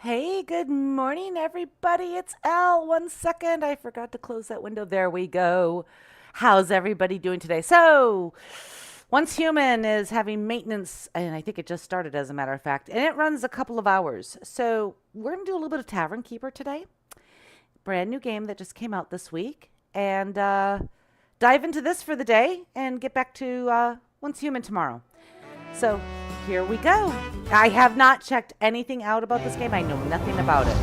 Hey, good morning, everybody. It's Elle. 1 second. I forgot to close that window. There we go. How's everybody doing today? So, Once Human is having maintenance, and I think it just started, as a matter of fact, and it runs a couple of hours. So, we're going to do a little bit of Tavern Keeper today. Brand new game that just came out this week. And dive into this for the day and get back to Once Human tomorrow. So here we go. I have not checked anything out about this game. I know nothing about it.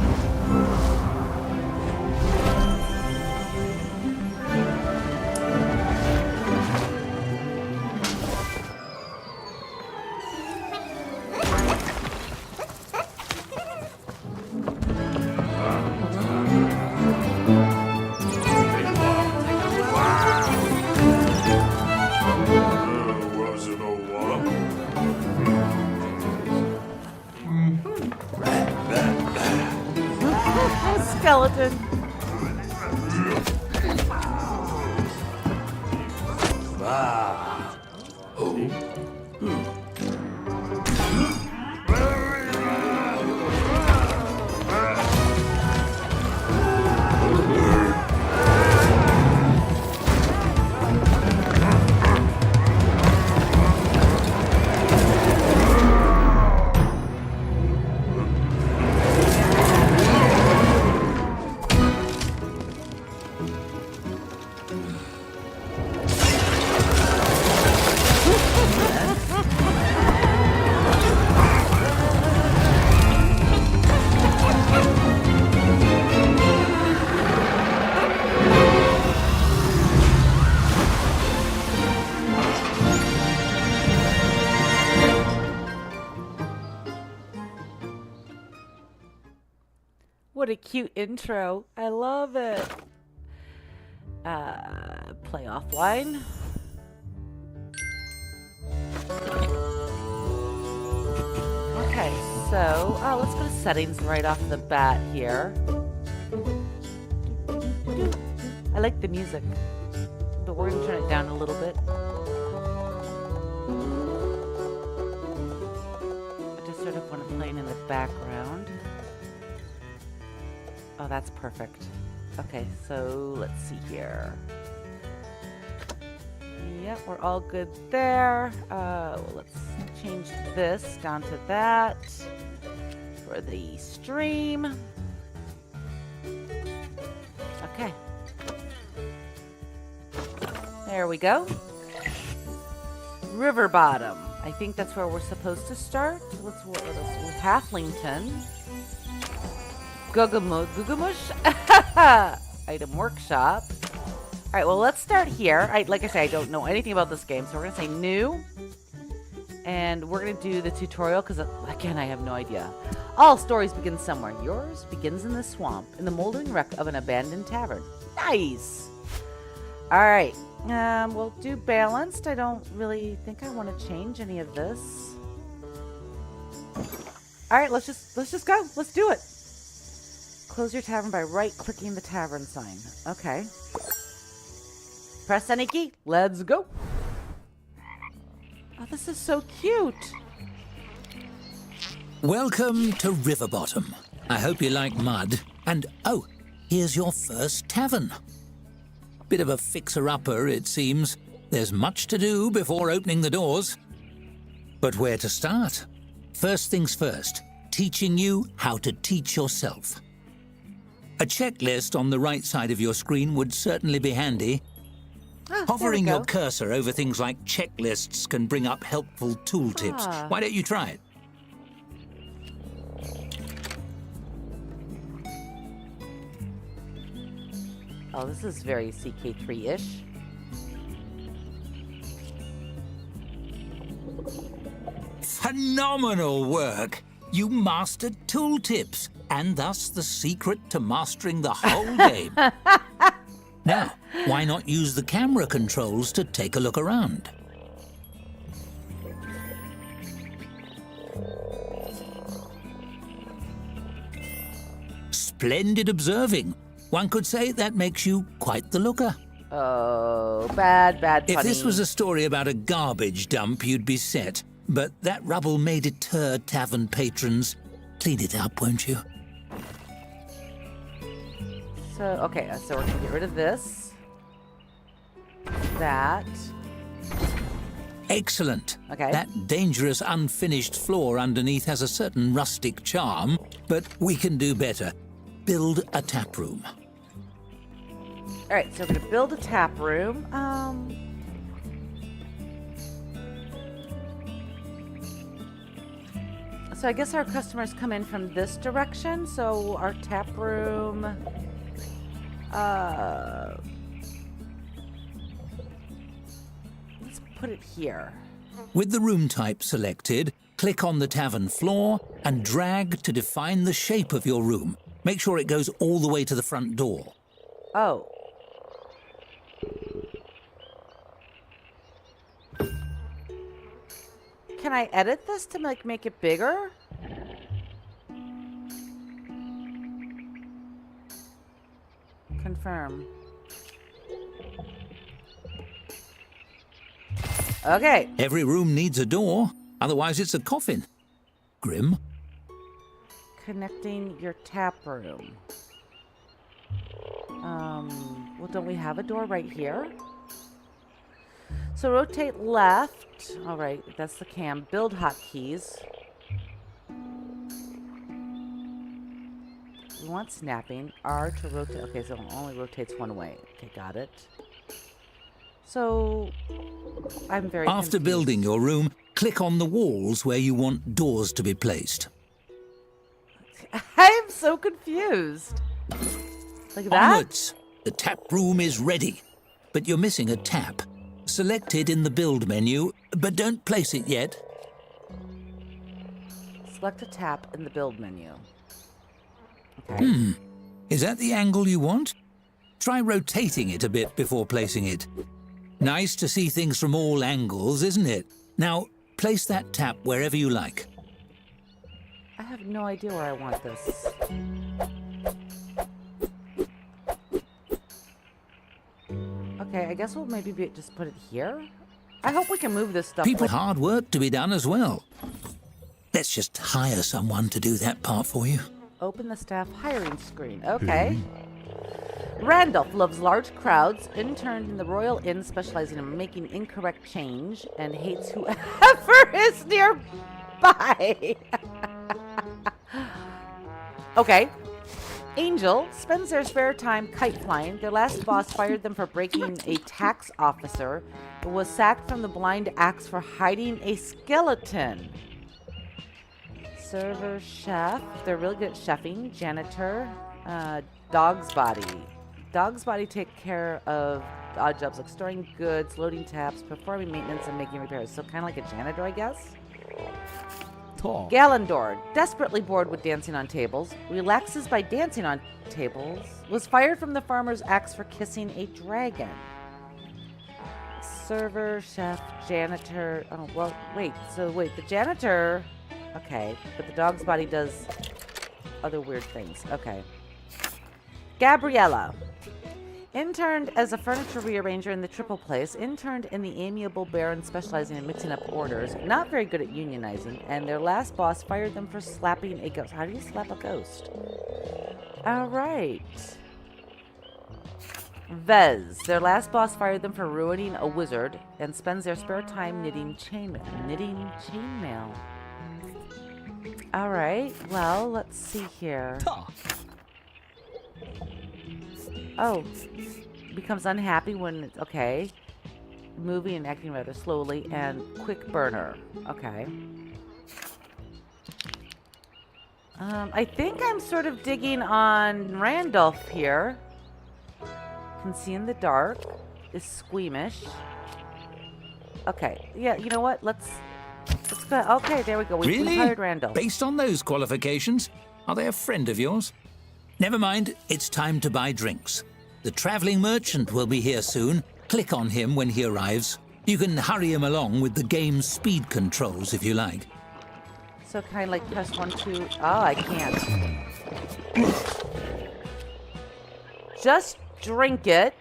Was it a what? Skeleton. What a cute intro. I love it. Play offline. Okay, so let's go to settings right off the bat here. I like the music, but we're gonna turn it down a little bit. I just sort of want it playing in the background. Oh, that's perfect. Okay, so let's see here. Yep, we're all good there. Well, let's change this down to that for the stream. Okay. There we go. River bottom. I think that's where we're supposed to start. Let's Halflington. Gugamush. Item workshop. All right, well, let's start here. Like I said, I don't know anything about this game, so we're going to say new. And we're going to do the tutorial because, again, I have no idea. All stories begin somewhere. Yours begins in the swamp, in the moldering wreck of an abandoned tavern. Nice. All right. We'll do balanced. I don't really think I want to change any of this. All right, let's just go. Let's do it. Close your tavern by right-clicking the tavern sign. Okay. Press any key. Let's go. Oh, this is so cute. Welcome to Riverbottom. I hope you like mud. And, oh, here's your first tavern. Bit of a fixer-upper, it seems. There's much to do before opening the doors. But where to start? First things first, teaching you how to teach yourself. A checklist on the right side of your screen would certainly be handy. Hovering your cursor over things like checklists can bring up helpful tooltips. Why don't you try it? Oh, this is very CK3-ish. Phenomenal work! You mastered tooltips, and thus the secret to mastering the whole game. Now, why not use the camera controls to take a look around? Splendid observing. One could say that makes you quite the looker. Oh, bad funny. If this was a story about a garbage dump, you'd be set. But that rubble may deter tavern patrons. clean it up, won't you? So, okay, so we're gonna get rid of this. That. Excellent. Okay. That dangerous unfinished floor underneath has a certain rustic charm, but we can do better. Build a tap room. Alright, so we're gonna build a tap room. So I guess our customers come in from this direction, so our tap room... let's put it here. With the room type selected, click on the tavern floor and drag to define the shape of your room. Make sure it goes all the way to the front door. Oh. Can I edit this to make it bigger? Confirm. Okay. Every room needs a door, otherwise it's a coffin. Grim. Connecting your tap room. Well, don't we have a door right here? So rotate left. All right, that's the cam. Build hotkeys. We want snapping. R to rotate. Okay, so it only rotates one way. Okay, got it. So I'm very After confused. building your room, click on the walls where you want doors to be placed. I'm so confused. Like that? Onwards! The tap room is ready. But you're missing a tap. Select it in the build menu, but don't place it yet. Select a tap in the build menu. Okay. Is that the angle you want? Try rotating it a bit before placing it. Nice to see things from all angles, isn't it? Now, place that tap wherever you like. I have no idea where I want this. Okay, I guess we'll maybe just put it here. I hope we can move this stuff. People, hard work to be done as well. Let's just hire someone to do that part for you. Open the staff hiring screen. Okay. Randolph loves large crowds, interned in the Royal Inn specializing in making incorrect change, and hates whoever is nearby. Okay. Angel spends their spare time kite flying. Their last boss fired them for breaking a tax officer, but was sacked from the Blind Axe for hiding a skeleton. Server, chef. They're really good at chefing. Janitor. Dog's body. Dog's body take care of odd jobs like storing goods, loading taps, performing maintenance, and making repairs. So kind of like a janitor, I guess. Gallendor, desperately bored with dancing on tables, relaxes by dancing on tables, was fired from the farmer's axe for kissing a dragon. Server, chef, janitor. Oh, well, wait. So, wait, the janitor. Okay, but the dog's body does other weird things. Okay. Gabriella. Interned as a furniture rearranger in the Triple Place, interned in the Amiable Baron specializing in mixing up orders, not very good at unionizing, and their last boss fired them for slapping a ghost. How do you slap a ghost? Alright. Vez. Their last boss fired them for ruining a wizard, and spends their spare time knitting chainmail. Knitting chainmail. Alright, well, let's see here. Oh, becomes unhappy when it's okay. Moving and acting rather slowly, and quick burner. Okay. I think I'm sort of digging on Randolph here. Can see in the dark. Is squeamish. Okay. Yeah, you know what? Let's go. Okay, there we go. We Really? hired Randolph. Based on those qualifications, are they a friend of yours? Never mind, it's time to buy drinks. The traveling merchant will be here soon. Click on him when he arrives. You can hurry him along with the game's speed controls if you like. So can I like press 1, 2? Oh, I can't. Just drink it.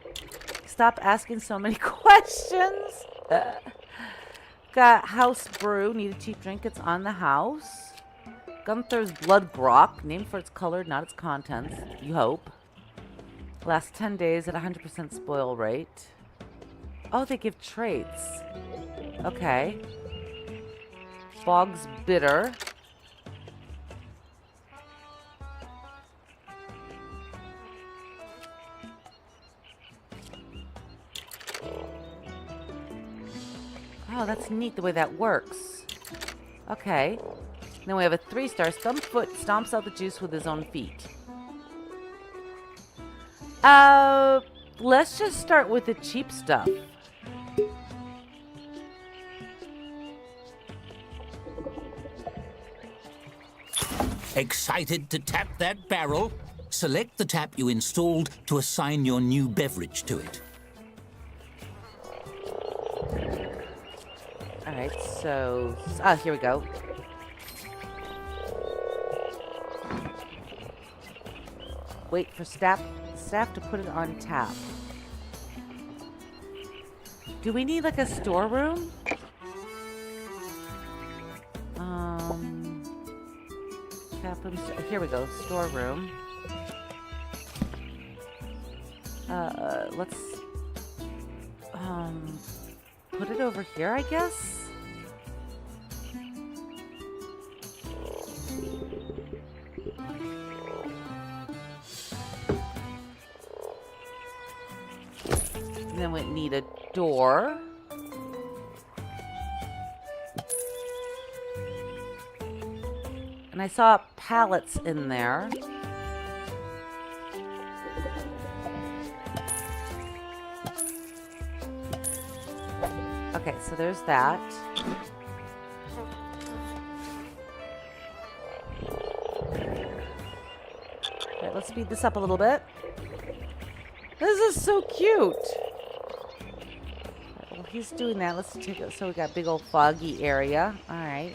Stop asking so many questions. Got house brew. Need a cheap drink. It's on the house. Gunther's Blood Grok, named for its color, not its contents. You hope. Lasts 10 days at 100% spoil rate. Oh, they give traits. Okay. Bog's Bitter. Oh, that's neat the way that works. Okay. Then we have a 3-star. Stumpfoot stomps out the juice with his own feet. Let's just start with the cheap stuff. Excited to tap that barrel? Select the tap you installed to assign your new beverage to it. Alright, so... here we go. Wait for staff to put it on tap. Do we need like a storeroom? Tap room. Here we go. Storeroom. Let's put it over here, I guess. And then we need a door. And I saw pallets in there. Okay, so there's that. Okay, let's speed this up a little bit. This is so cute. Well, he's doing that. Let's take it. So we got big old foggy area. All right.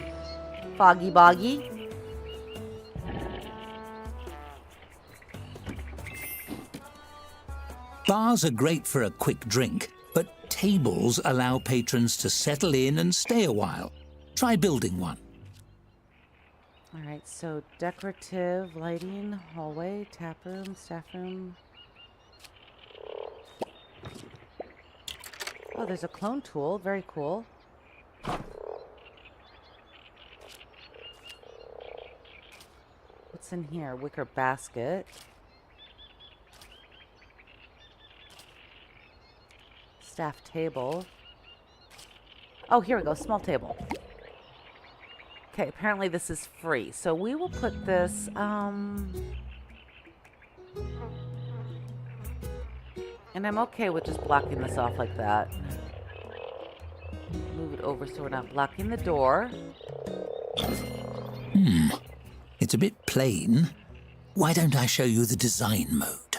Foggy boggy. Bars are great for a quick drink, but tables allow patrons to settle in and stay a while. Try building one. All right, so decorative, lighting, hallway, tap room, staff room. Oh, there's a clone tool. Very cool. What's in here? Wicker basket. Staff table. Oh, here we go. Small table. Okay, apparently this is free. So we will put this, and I'm okay with just blocking this off like that. Move it over so we're not blocking the door. It's a bit plain. Why don't I show you the design mode?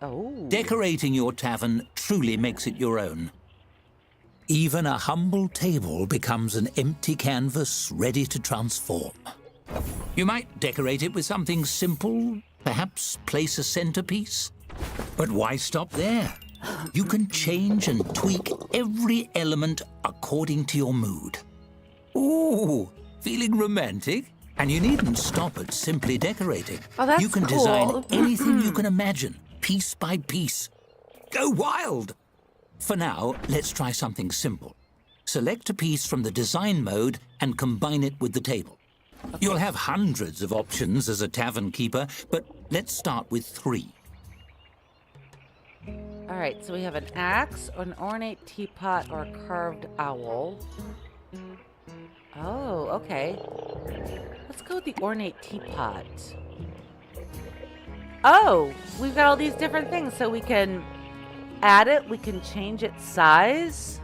Oh. Decorating your tavern truly makes it your own. Even a humble table becomes an empty canvas ready to transform. You might decorate it with something simple, perhaps place a centerpiece. But why stop there? You can change and tweak every element according to your mood. Ooh, feeling romantic? And you needn't stop at simply decorating. Oh, that's you can cool. design anything you can imagine, piece by piece. Go wild! For now, let's try something simple. Select a piece from the design mode and combine it with the table. Okay. You'll have hundreds of options as a tavern keeper, but let's start with 3. All right, so we have an axe, or an ornate teapot, or a carved owl. Oh, okay. Let's go with the ornate teapot. Oh, we've got all these different things, so we can add it, we can change its size.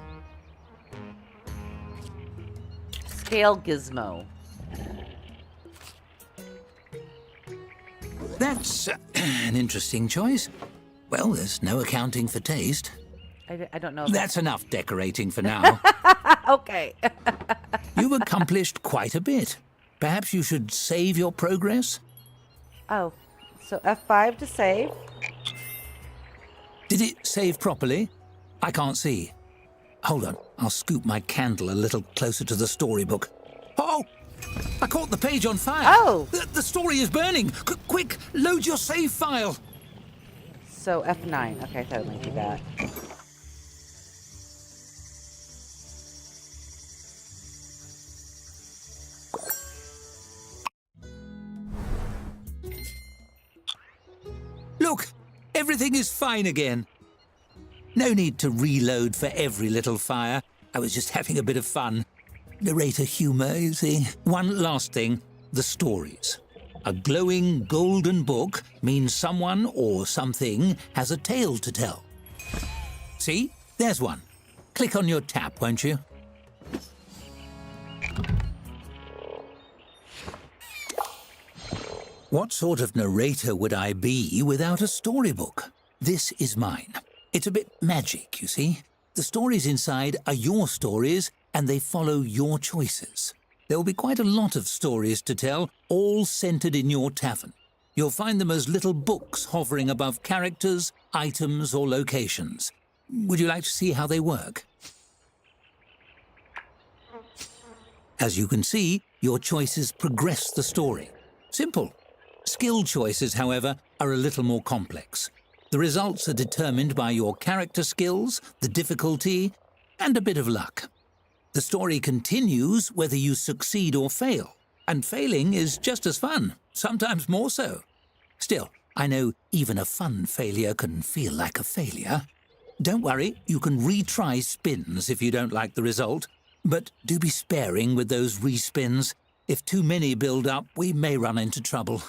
Scale gizmo. That's an interesting choice. Well, there's no accounting for taste. I don't know. That's enough decorating for now. Okay. You've accomplished quite a bit. Perhaps you should save your progress? Oh, so F5 to save. Did it save properly? I can't see. Hold on, I'll scoop my candle a little closer to the storybook. Oh! I caught the page on fire. Oh! The story is burning. Quick, load your save file. So F9. Okay, I thought it might be that. Look, everything is fine again. No need to reload for every little fire. I was just having a bit of fun. Narrator humour, you see. One last thing, the stories. A glowing golden book means someone or something has a tale to tell. See? There's one. Click on your tap, won't you? What sort of narrator would I be without a storybook? This is mine. It's a bit magic, you see. The stories inside are your stories, and they follow your choices. There will be quite a lot of stories to tell, all centered in your tavern. You'll find them as little books hovering above characters, items, or locations. Would you like to see how they work? As you can see, your choices progress the story. Simple. Skill choices, however, are a little more complex. The results are determined by your character skills, the difficulty, and a bit of luck. The story continues whether you succeed or fail, and failing is just as fun, sometimes more so. Still, I know even a fun failure can feel like a failure. Don't worry, you can retry spins if you don't like the result, but do be sparing with those respins. If too many build up, we may run into trouble.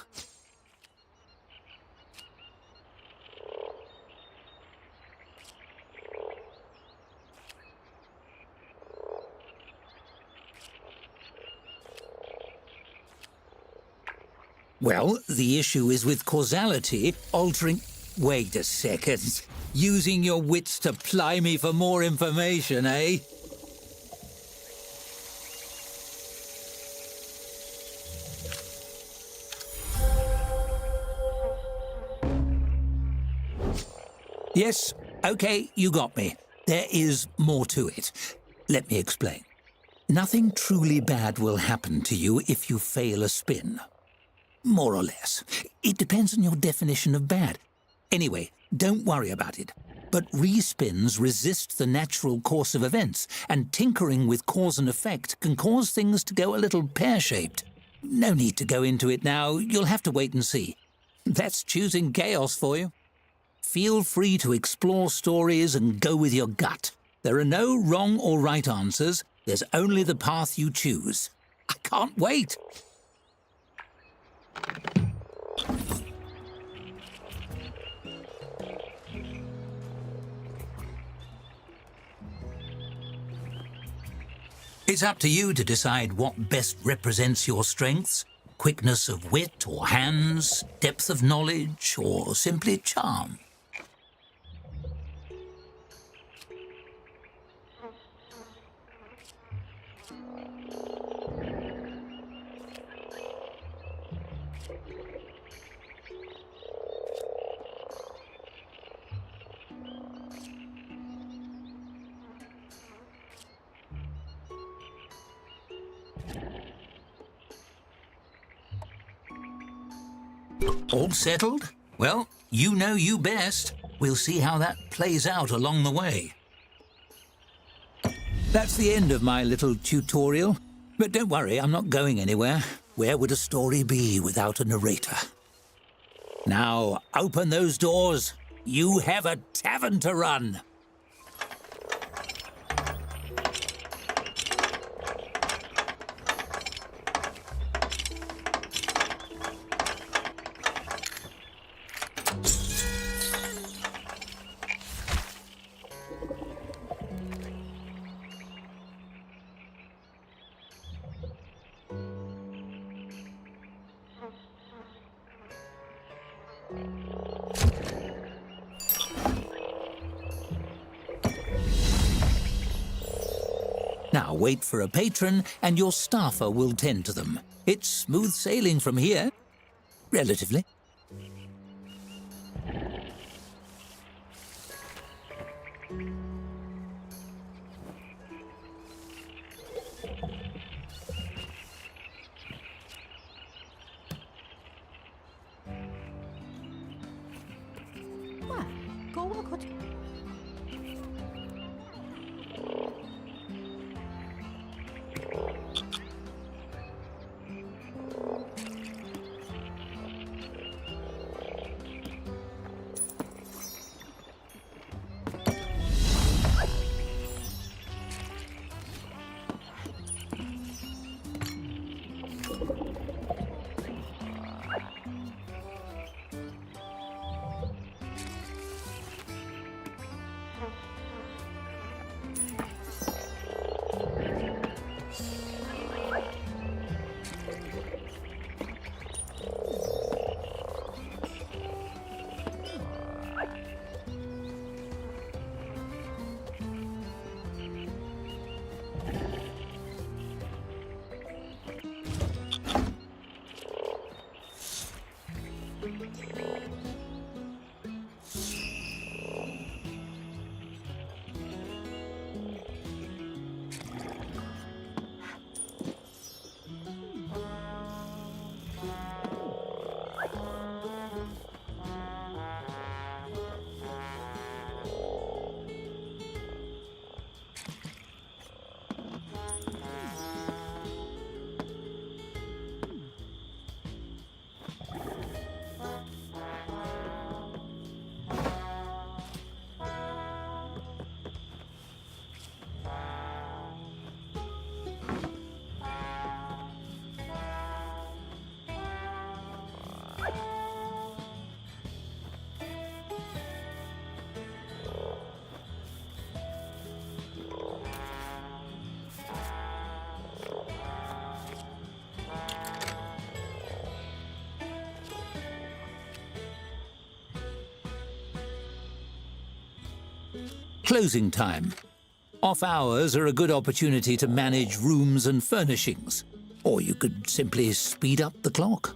Well, the issue is with causality altering... Wait a second. Using your wits to ply me for more information, eh? Yes, okay, you got me. There is more to it. Let me explain. Nothing truly bad will happen to you if you fail a spin. More or less. It depends on your definition of bad. Anyway, don't worry about it. But respins resist the natural course of events, and tinkering with cause and effect can cause things to go a little pear-shaped. No need to go into it now. You'll have to wait and see. That's choosing chaos for you. Feel free to explore stories and go with your gut. There are no wrong or right answers. There's only the path you choose. I can't wait. It's up to you to decide what best represents your strengths. Quickness of wit or hands, depth of knowledge, or simply charm. All settled? Well, you know you best. We'll see how that plays out along the way. That's the end of my little tutorial. But don't worry, I'm not going anywhere. Where would a story be without a narrator? Now, open those doors. You have a tavern to run. Now wait for a patron and your staffer will tend to them. It's smooth sailing from here, relatively. Closing time. Off hours are a good opportunity to manage rooms and furnishings. Or you could simply speed up the clock.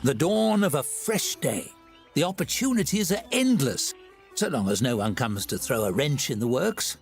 The dawn of a fresh day. The opportunities are endless, so long as no one comes to throw a wrench in the works.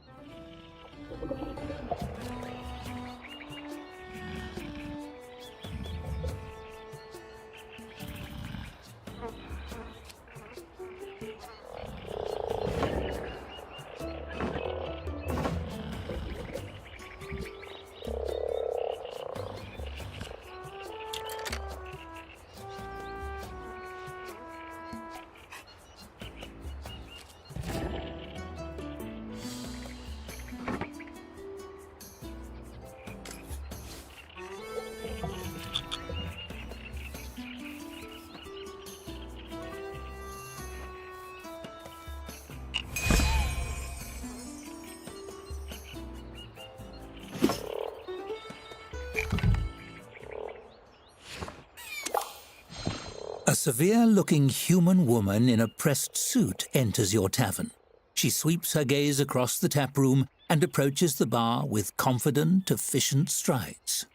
A severe-looking human woman in a pressed suit enters your tavern. She sweeps her gaze across the tap room and approaches the bar with confident, efficient strides.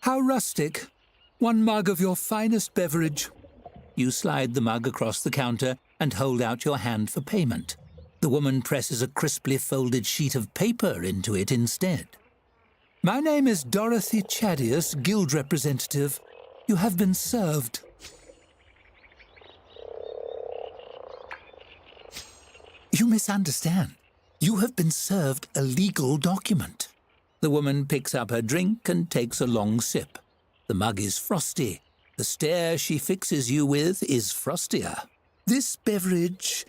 How rustic! 1 mug of your finest beverage. You slide the mug across the counter and hold out your hand for payment. The woman presses a crisply folded sheet of paper into it instead. My name is Dorothy Chadius, guild representative. You have been served. You misunderstand. You have been served a legal document. The woman picks up her drink and takes a long sip. The mug is frosty. The stare she fixes you with is frostier. This beverage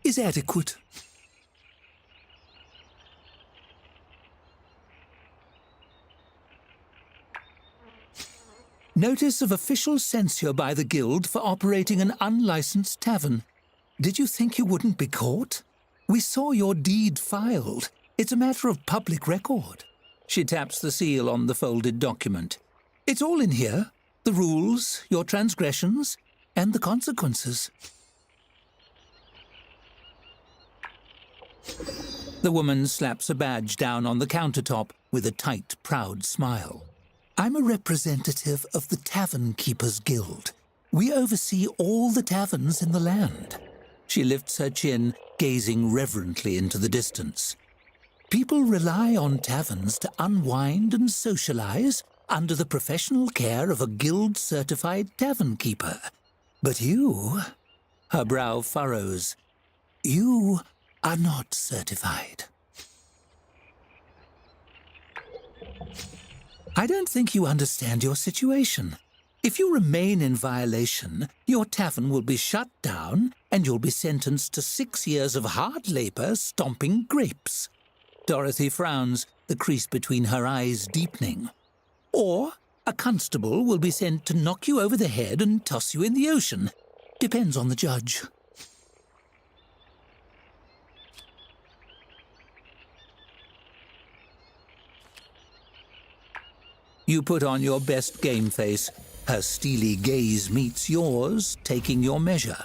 is adequate. Notice of official censure by the guild for operating an unlicensed tavern. Did you think you wouldn't be caught? We saw your deed filed. It's a matter of public record. She taps the seal on the folded document. It's all in here. The rules, your transgressions, and the consequences. The woman slaps a badge down on the countertop with a tight, proud smile. I'm a representative of the Tavern Keepers Guild. We oversee all the taverns in the land. She lifts her chin, gazing reverently into the distance. People rely on taverns to unwind and socialize under the professional care of a guild-certified tavern keeper. But you, her brow furrows, you are not certified. I don't think you understand your situation. If you remain in violation, your tavern will be shut down and you'll be sentenced to 6 years of hard labor stomping grapes. Dorothy frowns, the crease between her eyes deepening. Or a constable will be sent to knock you over the head and toss you in the ocean. Depends on the judge. You put on your best game face. Her steely gaze meets yours, taking your measure.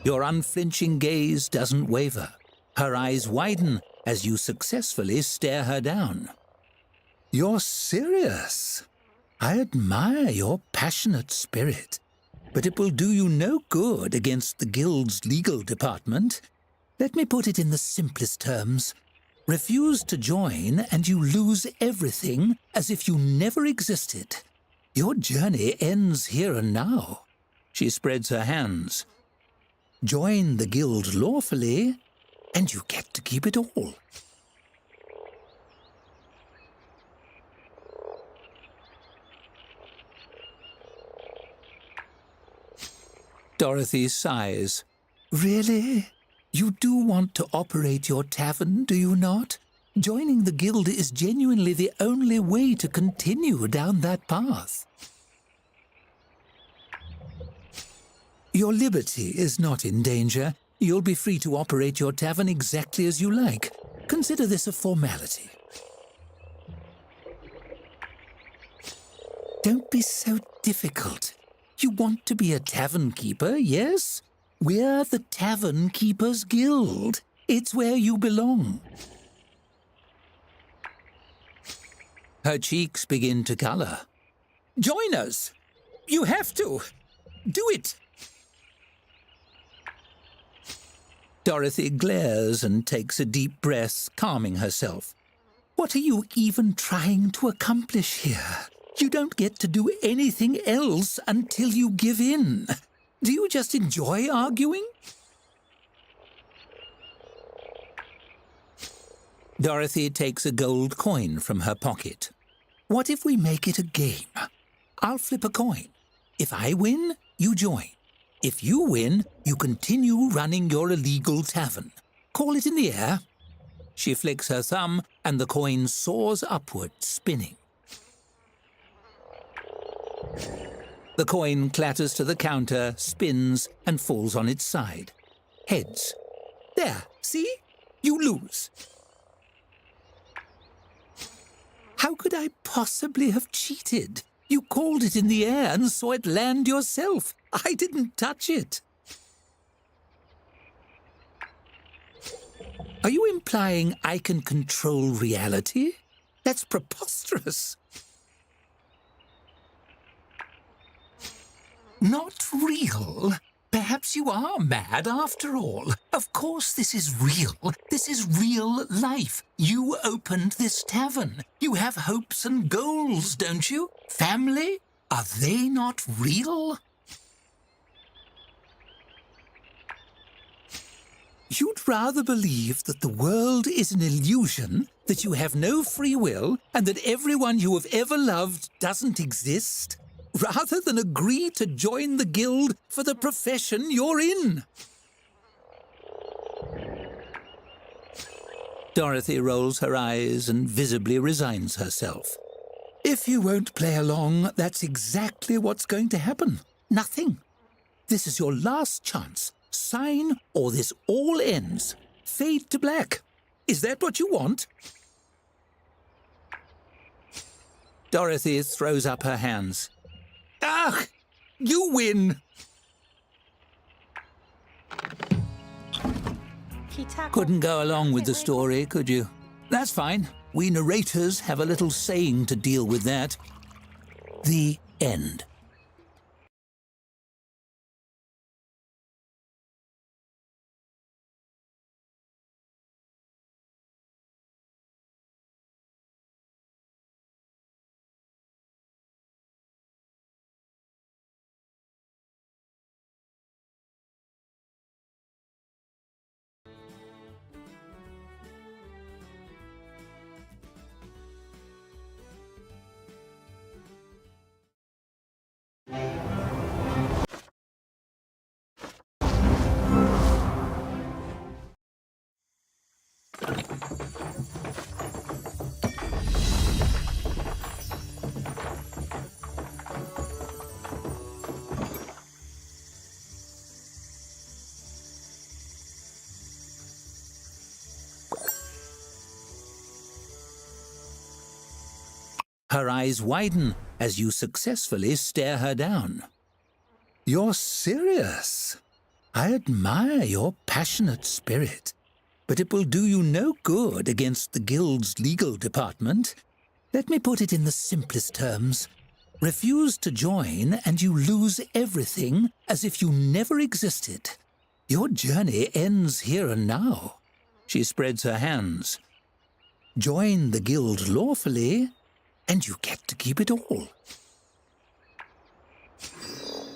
Your unflinching gaze doesn't waver. Her eyes widen as you successfully stare her down. You're serious. I admire your passionate spirit, but it will do you no good against the guild's legal department. Let me put it in the simplest terms. Refuse to join and you lose everything as if you never existed. Your journey ends here and now. She spreads her hands. Join the guild lawfully and you get to keep it all. Dorothy sighs. Really? You do want to operate your tavern, do you not? Joining the guild is genuinely the only way to continue down that path. Your liberty is not in danger. You'll be free to operate your tavern exactly as you like. Consider this a formality. Don't be so difficult. You want to be a tavern keeper, yes? We're the Tavern Keepers Guild. It's where you belong. Her cheeks begin to color. Join us. You have to. Do it. Dorothy glares and takes a deep breath, calming herself. What are you even trying to accomplish here? You don't get to do anything else until you give in. Do you just enjoy arguing? Dorothy takes a gold coin from her pocket. What if we make it a game? I'll flip a coin. If I win, you join. If you win, you continue running your illegal tavern. Call it in the air. She flicks her thumb, and the coin soars upward, spinning. The coin clatters to the counter, spins, and falls on its side. Heads. There, see? You lose. How could I possibly have cheated? You called it in the air and saw it land yourself. I didn't touch it. Are you implying I can control reality? That's preposterous. Not real? Perhaps you are mad after all. Of course this is real. This is real life. You opened this tavern. You have hopes and goals, don't you? Family? Are they not real? You'd rather believe that the world is an illusion, that you have no free will, and that everyone you have ever loved doesn't exist, rather than agree to join the guild for the profession you're in. Dorothy rolls her eyes and visibly resigns herself. If you won't play along, that's exactly what's going to happen. Nothing. This is your last chance. Sign, or this all ends. Fade to black. Is that what you want? Dorothy throws up her hands. Ah! You win! Couldn't go along with the story, could you? That's fine. We narrators have a little saying to deal with that. The end. Her eyes widen as you successfully stare her down. You're serious. I admire your passionate spirit, but it will do you no good against the guild's legal department. Let me put it in the simplest terms. Refuse to join and you lose everything as if you never existed. Your journey ends here and now. She spreads her hands. Join the guild lawfully, and you get to keep it all.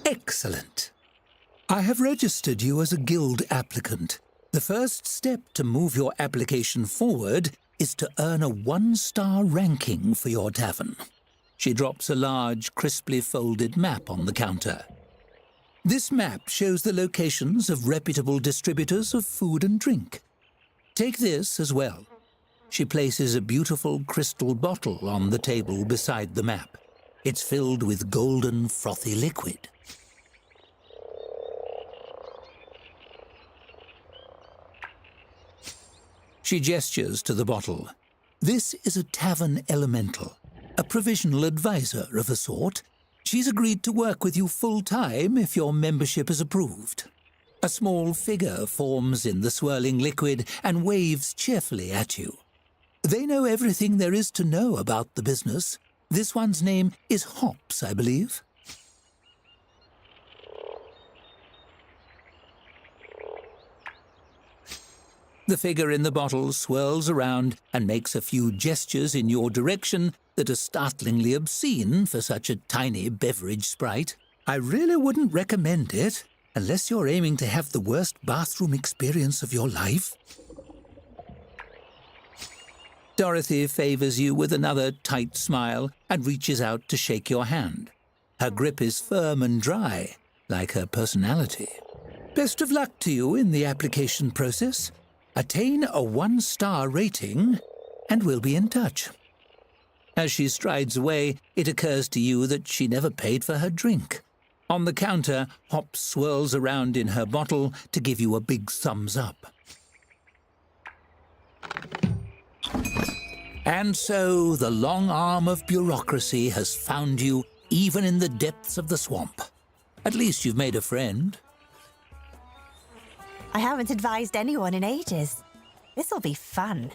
Excellent. I have registered you as a guild applicant. The first step to move your application forward is to earn a 1-star ranking for your tavern. She drops a large, crisply folded map on the counter. This map shows the locations of reputable distributors of food and drink. Take this as well. She places a beautiful crystal bottle on the table beside the map. It's filled with golden, frothy liquid. She gestures to the bottle. This is a tavern elemental, a provisional advisor of a sort. She's agreed to work with you full-time if your membership is approved. A small figure forms in the swirling liquid and waves cheerfully at you. They know everything there is to know about the business. This one's name is Hops, I believe. The figure in the bottle swirls around and makes a few gestures in your direction that are startlingly obscene for such a tiny beverage sprite. I really wouldn't recommend it, unless you're aiming to have the worst bathroom experience of your life. Dorothy favors you with another tight smile and reaches out to shake your hand. Her grip is firm and dry, like her personality. Best of luck to you in the application process. Attain a 1-star rating, and we'll be in touch. As she strides away, it occurs to you that she never paid for her drink. On the counter, Hops swirls around in her bottle to give you a big thumbs up. And so the long arm of bureaucracy has found you even in the depths of the swamp. At least you've made a friend. I haven't advised anyone in ages. This'll be fun.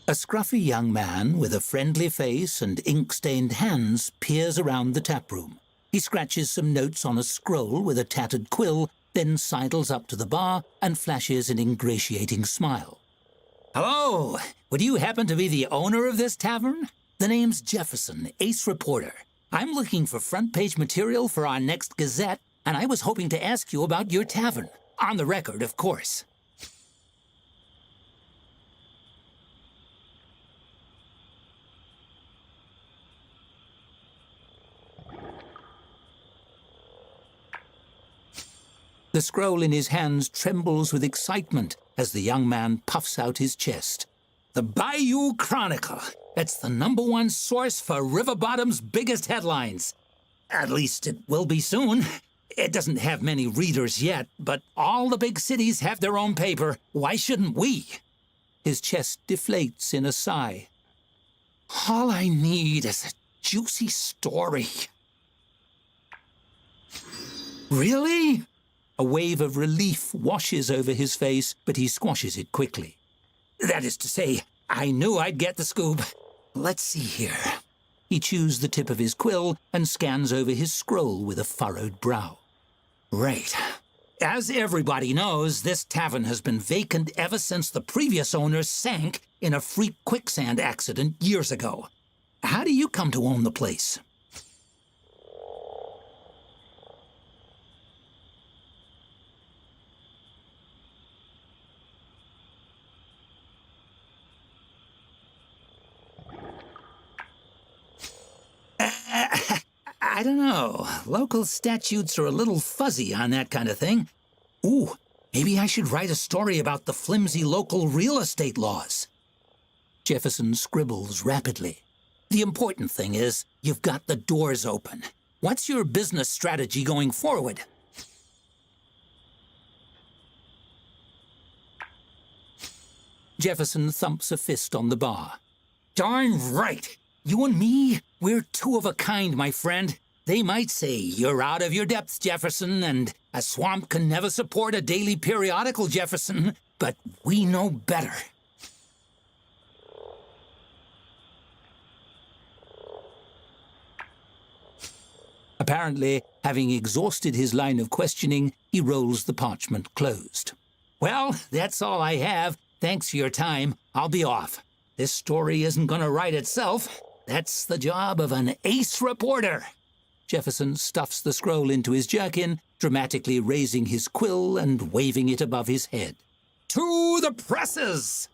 A scruffy young man with a friendly face and ink-stained hands peers around the taproom. He scratches some notes on a scroll with a tattered quill, then sidles up to the bar and flashes an ingratiating smile. Hello! Would you happen to be the owner of this tavern? The name's Jefferson, ace reporter. I'm looking for front-page material for our next Gazette, and I was hoping to ask you about your tavern. On the record, of course. The scroll in his hands trembles with excitement as the young man puffs out his chest. The Bayou Chronicle. It's the #1 source for River Bottom's biggest headlines. At least it will be soon. It doesn't have many readers yet, but all the big cities have their own paper. Why shouldn't we? His chest deflates in a sigh. All I need is a juicy story. Really? A wave of relief washes over his face, but he squashes it quickly. That is to say, I knew I'd get the scoop. Let's see here. He chews the tip of his quill and scans over his scroll with a furrowed brow. Right. As everybody knows, this tavern has been vacant ever since the previous owner sank in a freak quicksand accident years ago. How do you come to own the place? I don't know. Local statutes are a little fuzzy on that kind of thing. Ooh, maybe I should write a story about the flimsy local real estate laws. Jefferson scribbles rapidly. The important thing is you've got the doors open. What's your business strategy going forward? Jefferson thumps a fist on the bar. Darn right! You and me, we're two of a kind, my friend. They might say you're out of your depth, Jefferson, and a swamp can never support a daily periodical, Jefferson, but we know better. Apparently, having exhausted his line of questioning, he rolls the parchment closed. Well, that's all I have. Thanks for your time. I'll be off. This story isn't going to write itself. That's the job of an ace reporter. Jefferson stuffs the scroll into his jerkin, dramatically raising his quill and waving it above his head. To the presses!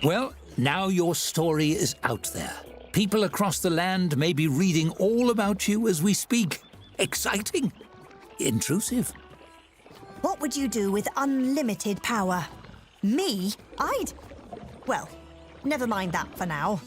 Well, now your story is out there. People across the land may be reading all about you as we speak. Exciting. Intrusive. What would you do with unlimited power? Me? Well, never mind that for now.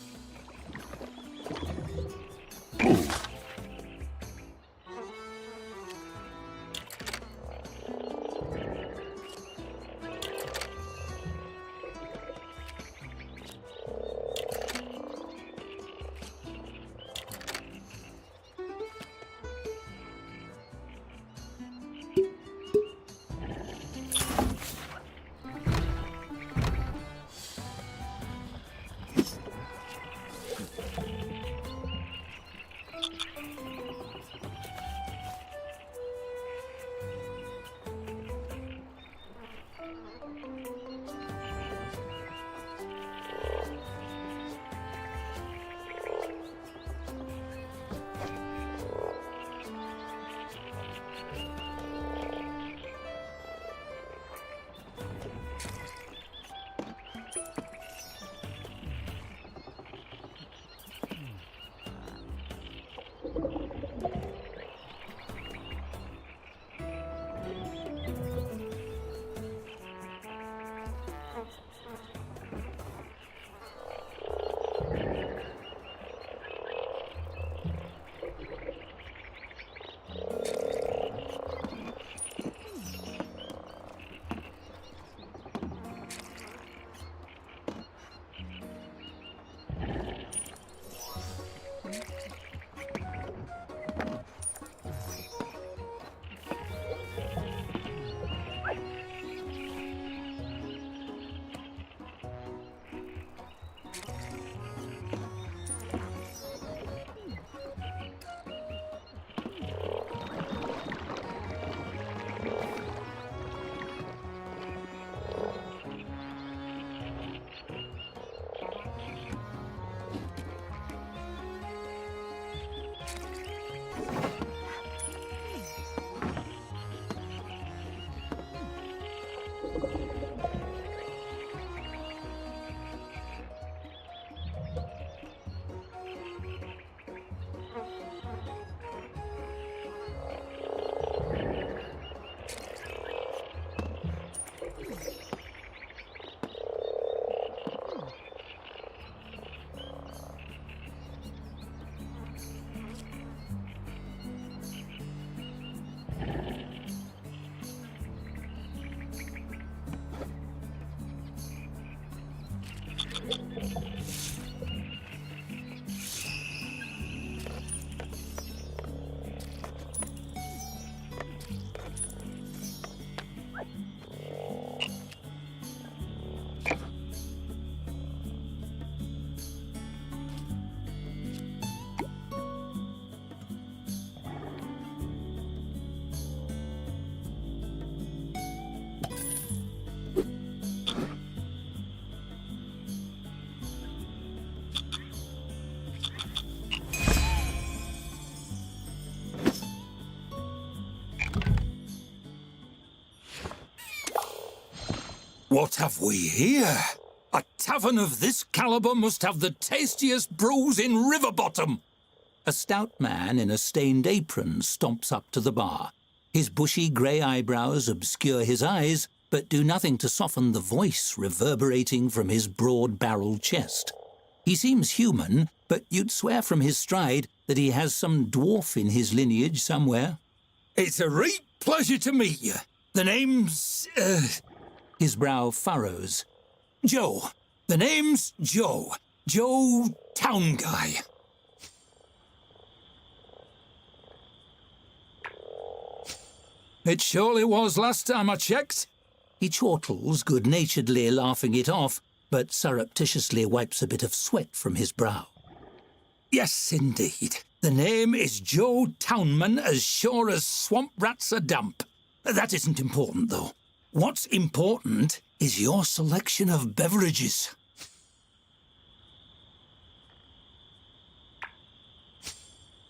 What have we here? A tavern of this caliber must have the tastiest brews in Riverbottom. A stout man in a stained apron stomps up to the bar. His bushy grey eyebrows obscure his eyes, but do nothing to soften the voice reverberating from his broad-barreled chest. He seems human, but you'd swear from his stride that he has some dwarf in his lineage somewhere. It's a great pleasure to meet you. The name's... His brow furrows. Joe. The name's Joe. Joe Town Guy. It surely was last time I checked. He chortles good-naturedly, laughing it off, but surreptitiously wipes a bit of sweat from his brow. Yes, indeed. The name is Joe Townman, as sure as swamp rats are damp. That isn't important, though. What's important is your selection of beverages.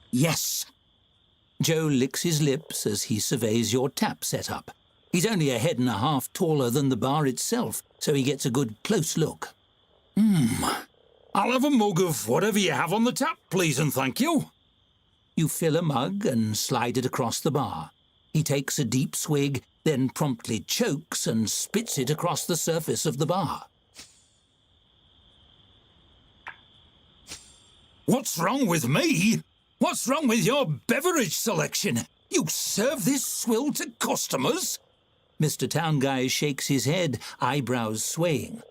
Yes. Joe licks his lips as he surveys your tap setup. He's only a head and a half taller than the bar itself, so he gets a good close look. I'll have a mug of whatever you have on the tap, please and thank you. You fill a mug and slide it across the bar. He takes a deep swig, then promptly chokes and spits it across the surface of the bar. What's wrong with me? What's wrong with your beverage selection? You serve this swill to customers? Mr. Town Guy shakes his head, eyebrows swaying.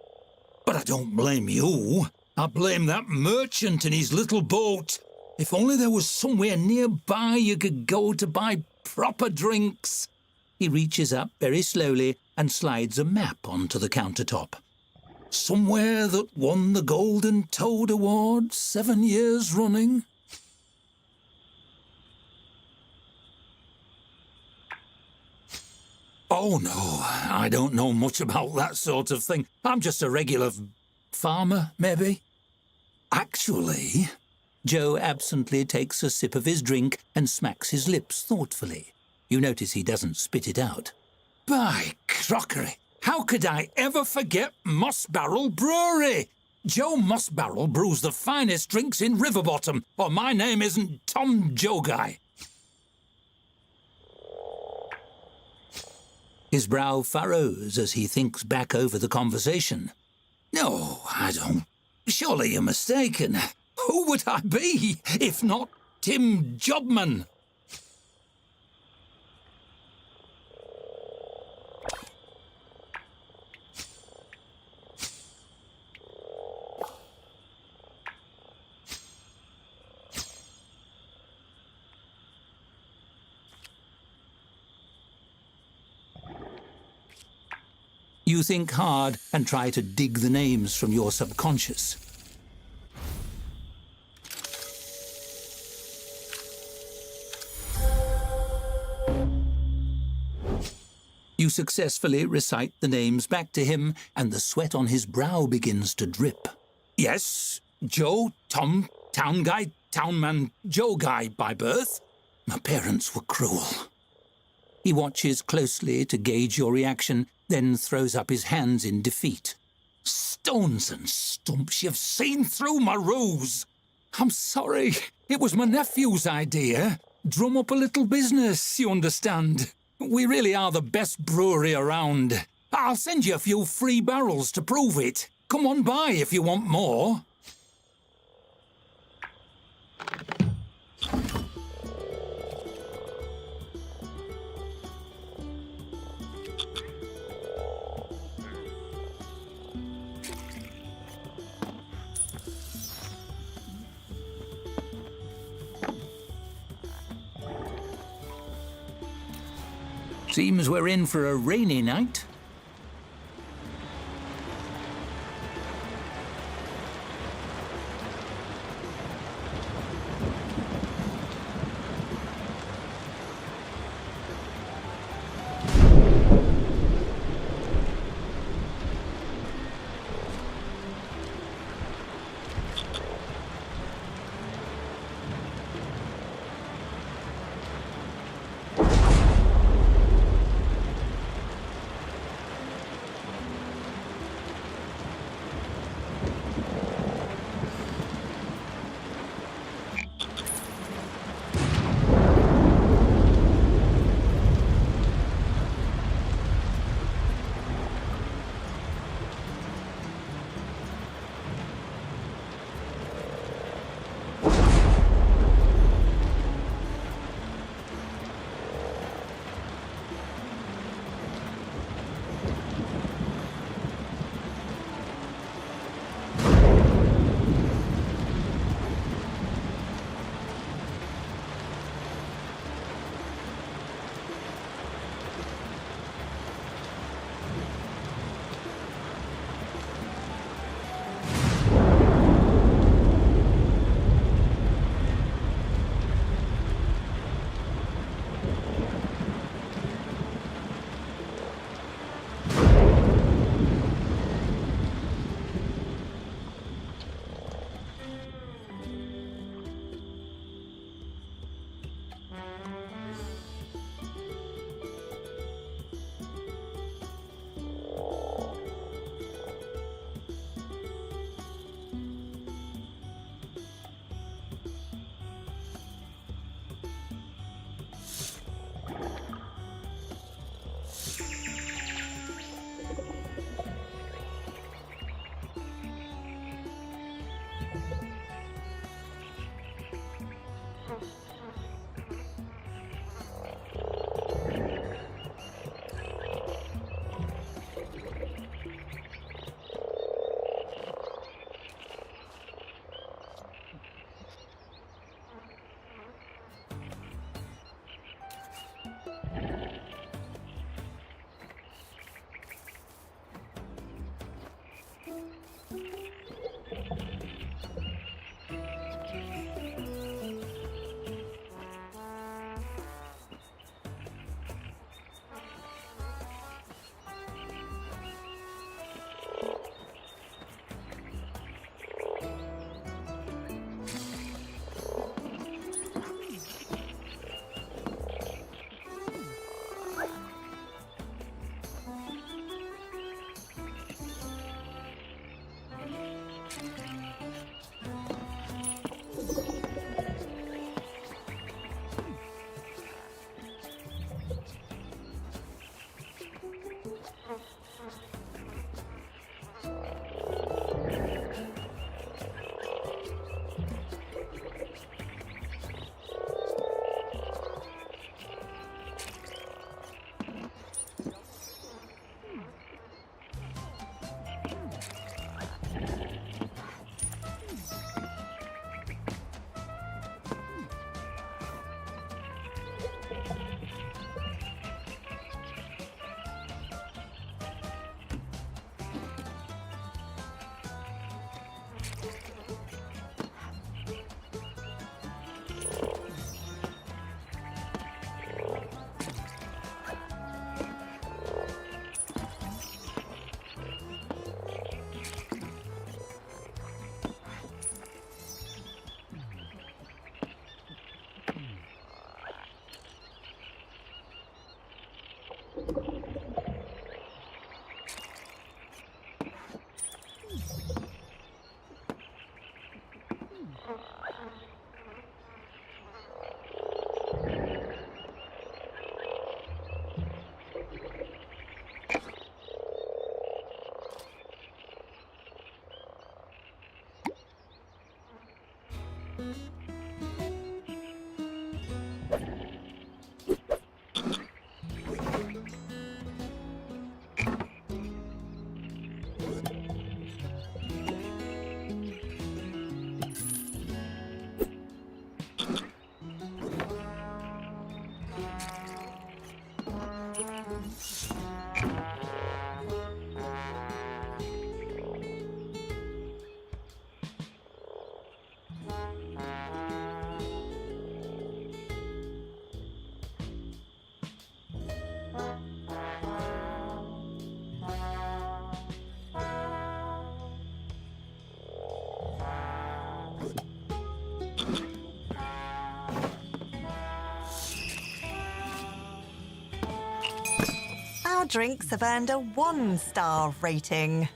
But I don't blame you. I blame that merchant and his little boat. If only there was somewhere nearby you could go to buy proper drinks. He reaches up very slowly and slides a map onto the countertop. Somewhere that won the Golden Toad Award 7 years running. Oh, no, I don't know much about that sort of thing. I'm just a regular farmer, maybe. Actually, Joe absently takes a sip of his drink and smacks his lips thoughtfully. You notice he doesn't spit it out. By crockery, how could I ever forget Moss Barrel Brewery? Joe Moss Barrel brews the finest drinks in Riverbottom, or my name isn't Tom Joe Guy. His brow furrows as he thinks back over the conversation. No, I don't. Surely you're mistaken. Who would I be if not Tim Jobman? You think hard and try to dig the names from your subconscious. You successfully recite the names back to him, and the sweat on his brow begins to drip. Yes, Joe, Tom, Town Guy, Townman, Joe Guy by birth. My parents were cruel. He watches closely to gauge your reaction, then throws up his hands in defeat. Stones and stumps, you've seen through my ruse. I'm sorry, it was my nephew's idea. Drum up a little business, you understand. We really are the best brewery around. I'll send you a few free barrels to prove it. Come on by if you want more. Seems we're in for a rainy night. Our drinks have earned a 1-star rating.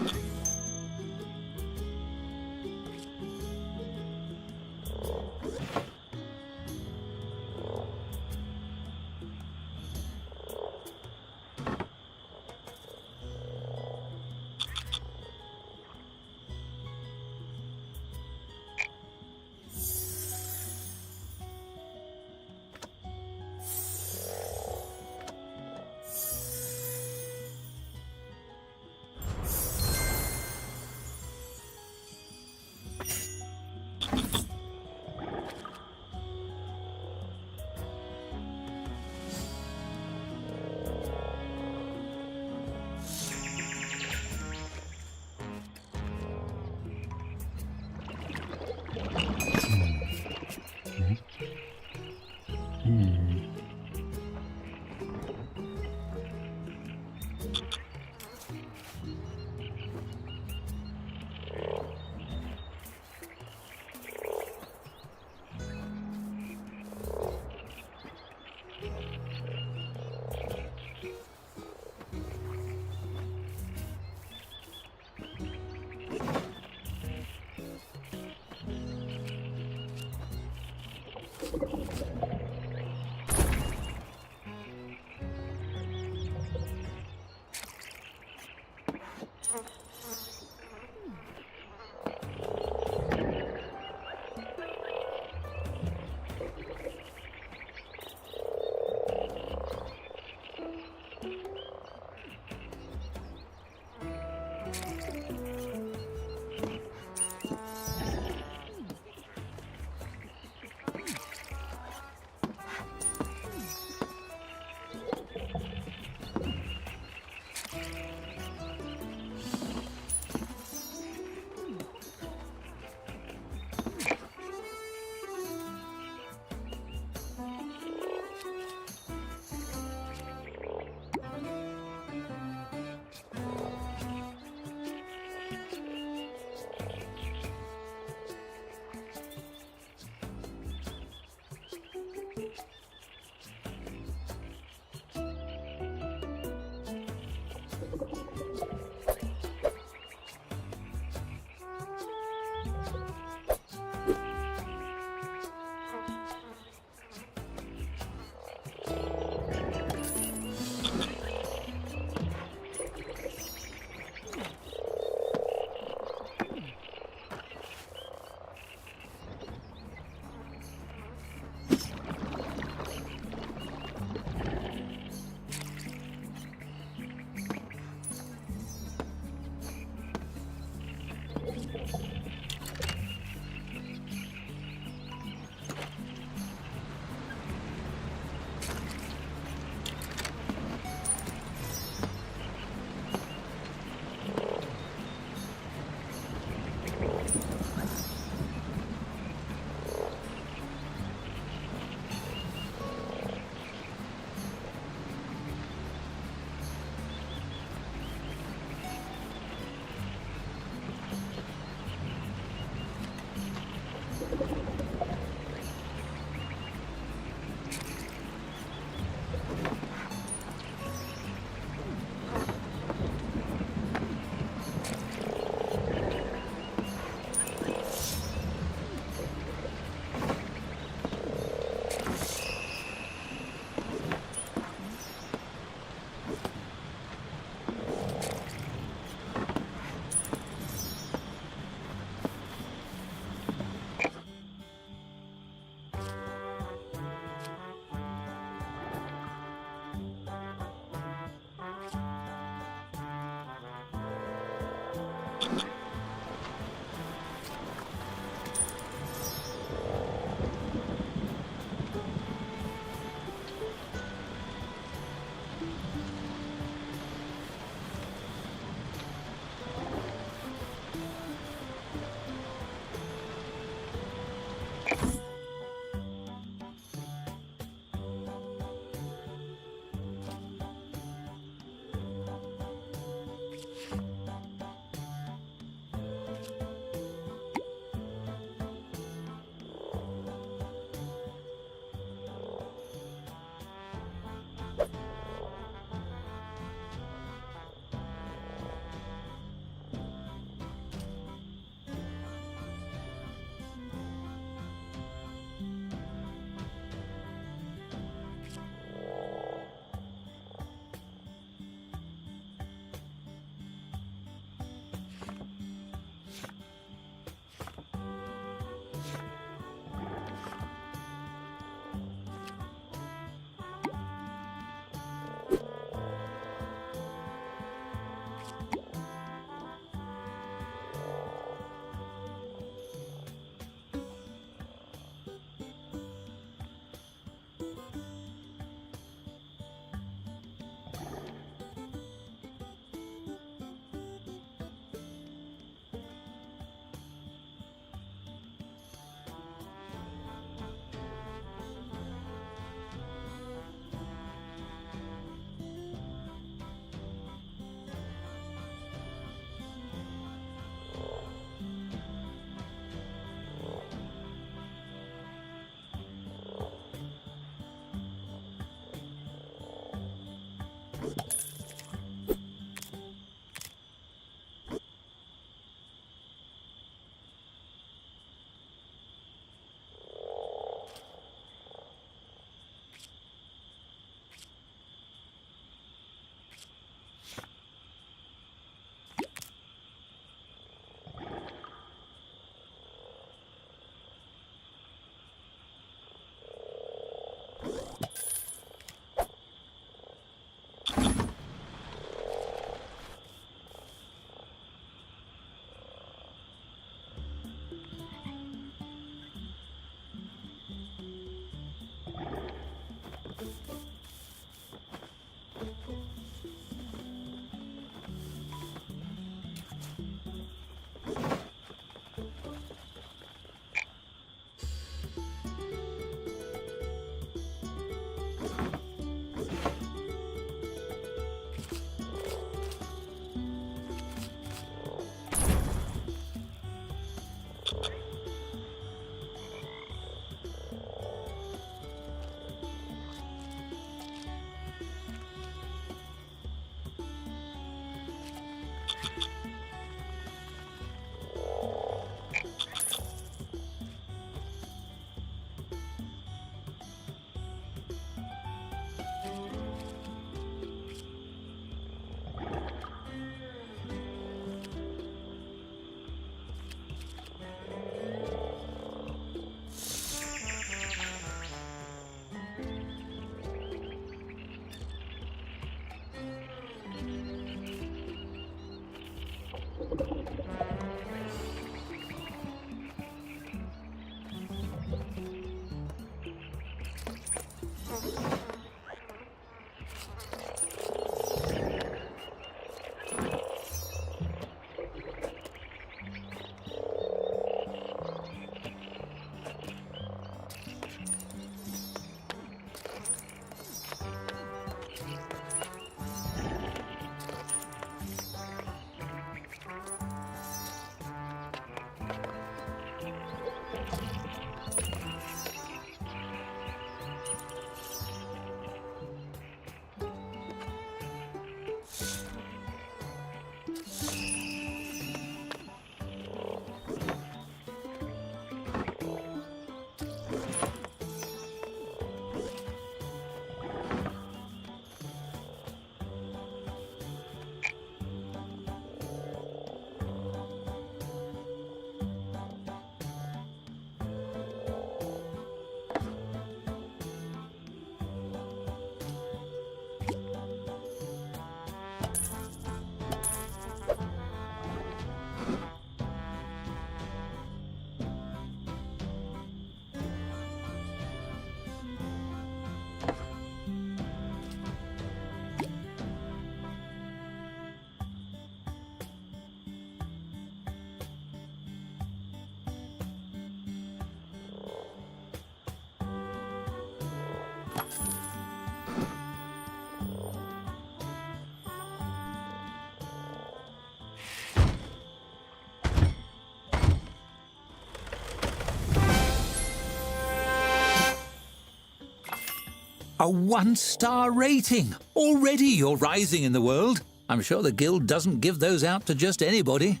A 1-star rating! Already you're rising in the world. I'm sure the guild doesn't give those out to just anybody.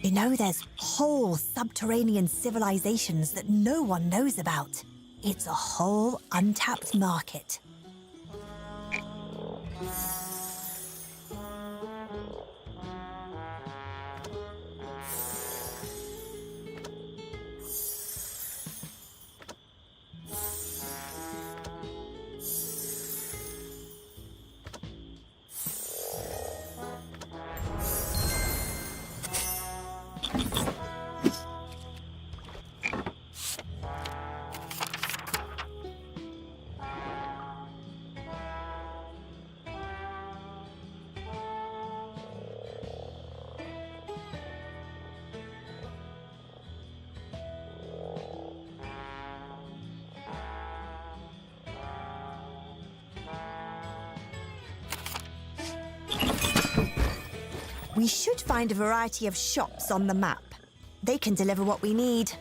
You know, there's whole subterranean civilizations that no one knows about. It's a whole untapped market. We should find a variety of shops on the map. They can deliver what we need.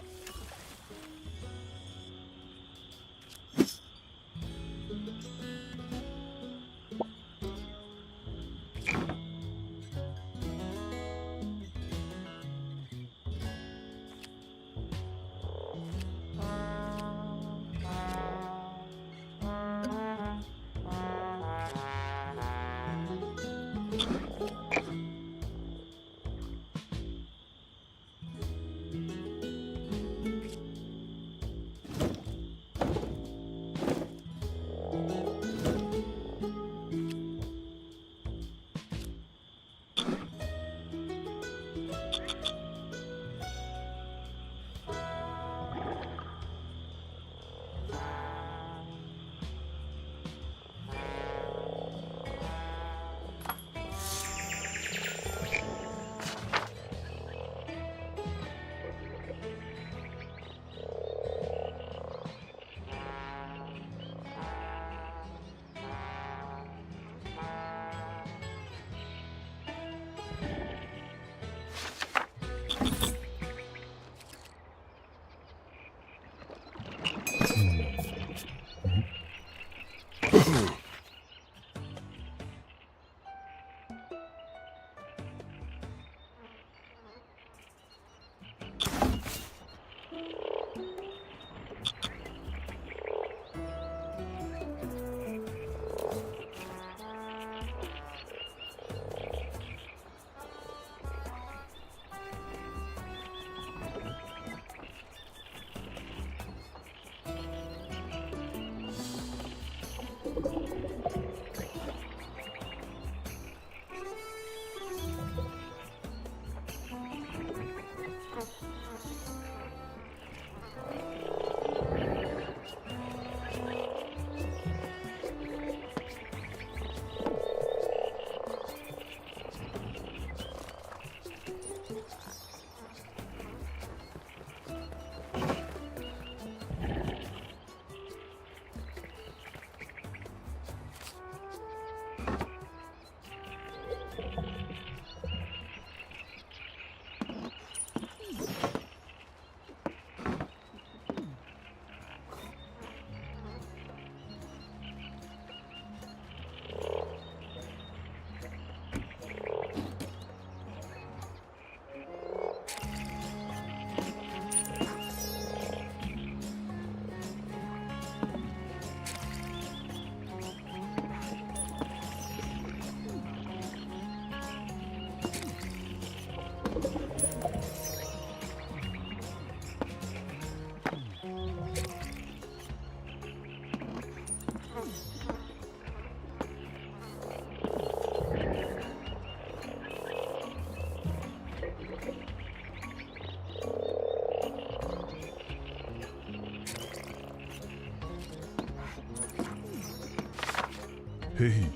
Hey.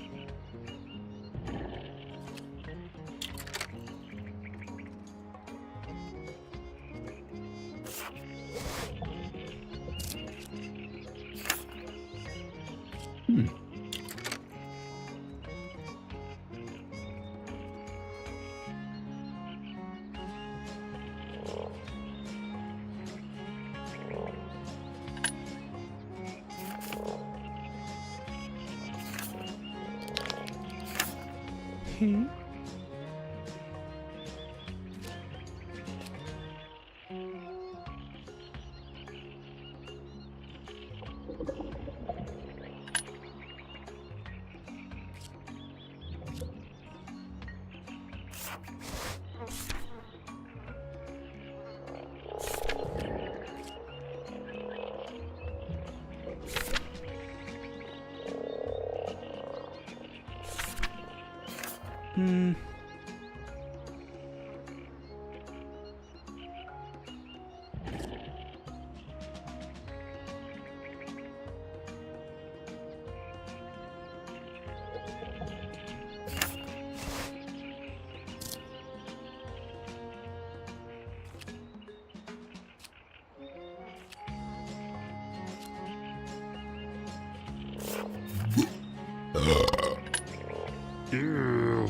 Ew.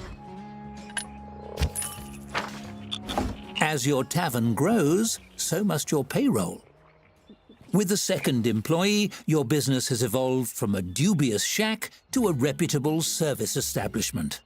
As your tavern grows, so must your payroll. With the second employee, your business has evolved from a dubious shack to a reputable service establishment.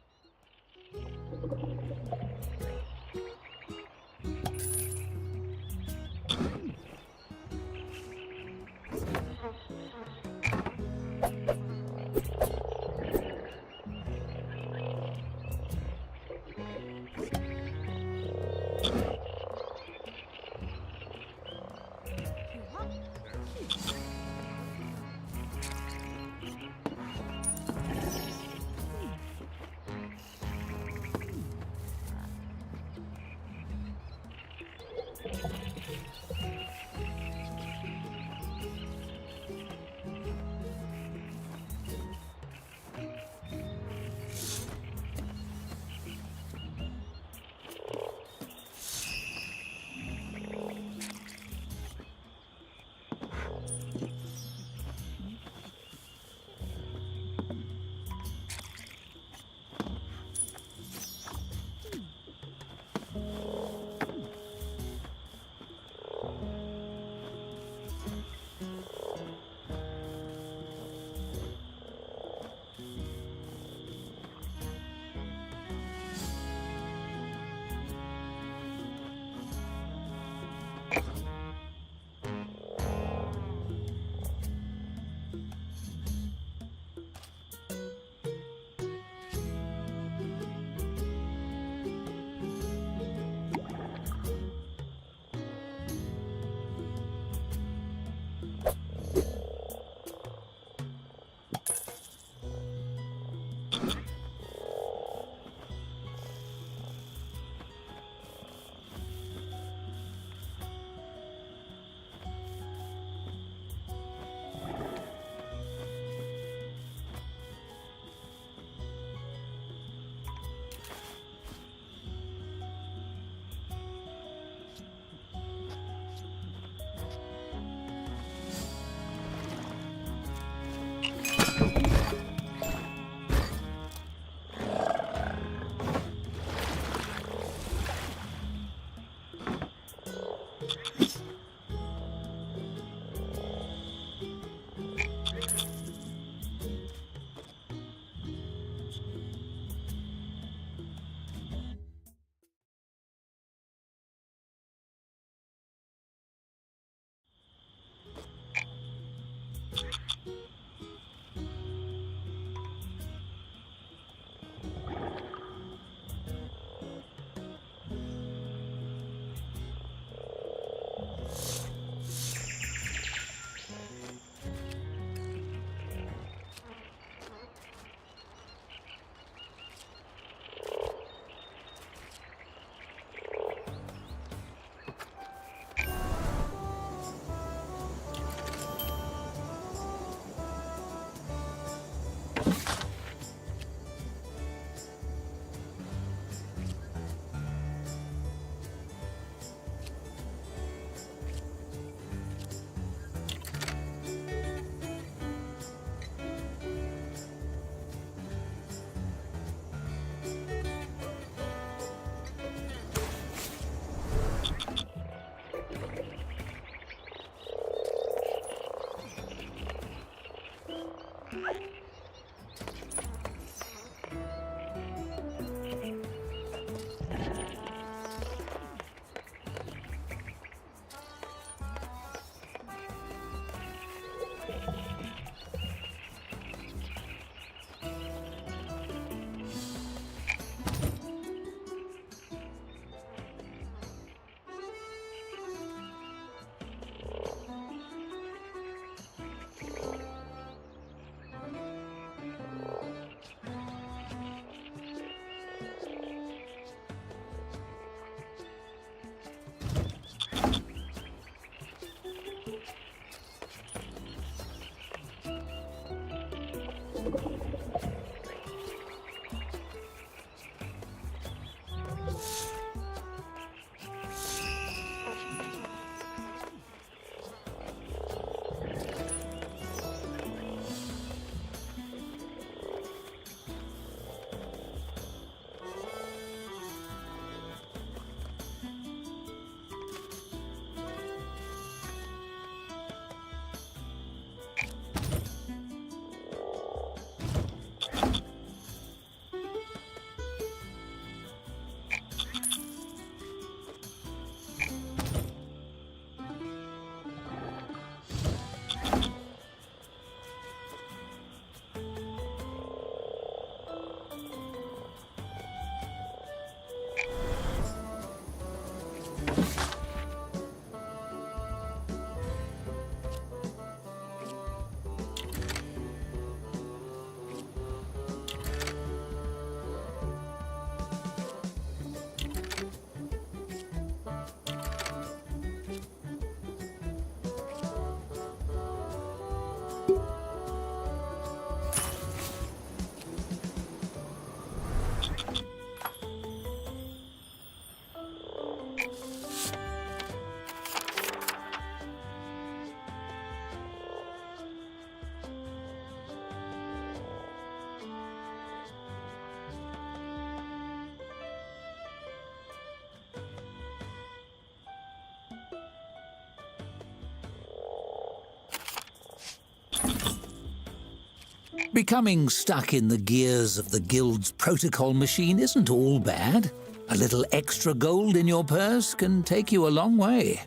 Becoming stuck in the gears of the guild's protocol machine isn't all bad. A little extra gold in your purse can take you a long way.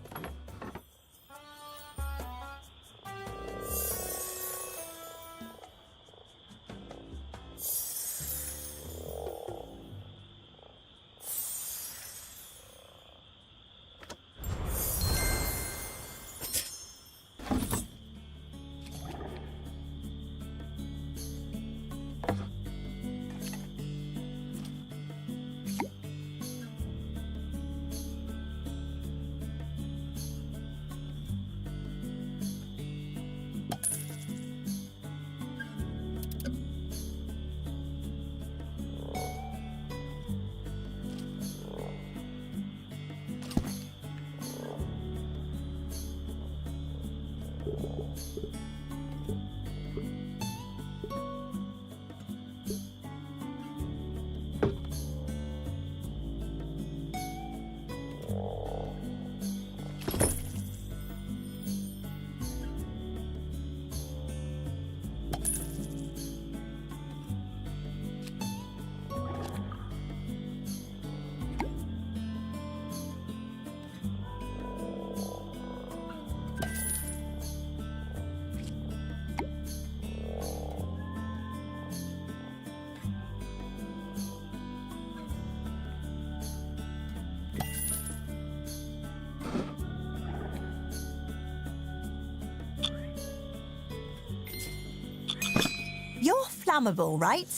You're flammable, right?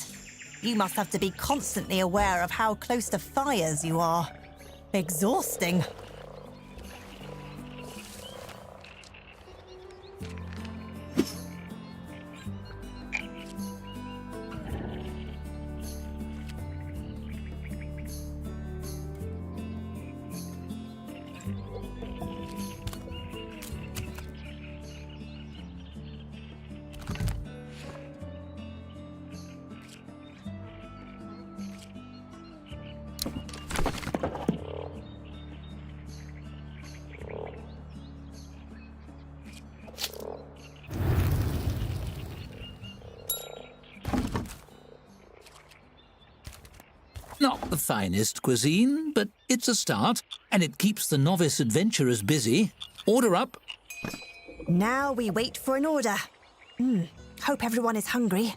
You must have to be constantly aware of how close to fires you are. Exhausting. Not the finest cuisine, but it's a start, and it keeps the novice adventurers busy. Order up. Now we wait for an order. Hope everyone is hungry.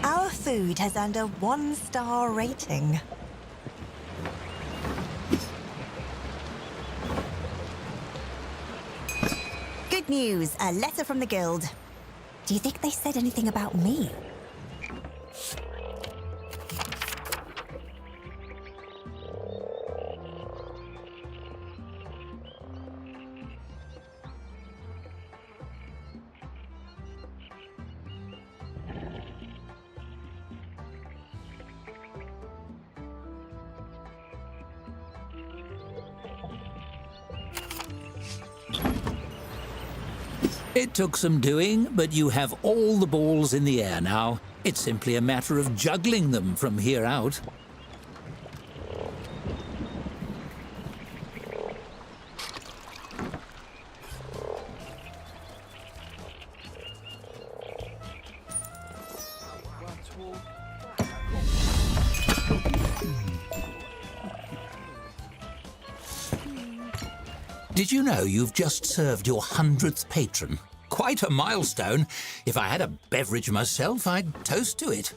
Our food has earned a 1-star rating. Good news, a letter from the guild. Do you think they said anything about me? It took some doing, but you have all the balls in the air now. It's simply a matter of juggling them from here out. Did you know you've just served your 100th patron? Quite a milestone. If I had a beverage myself, I'd toast to it.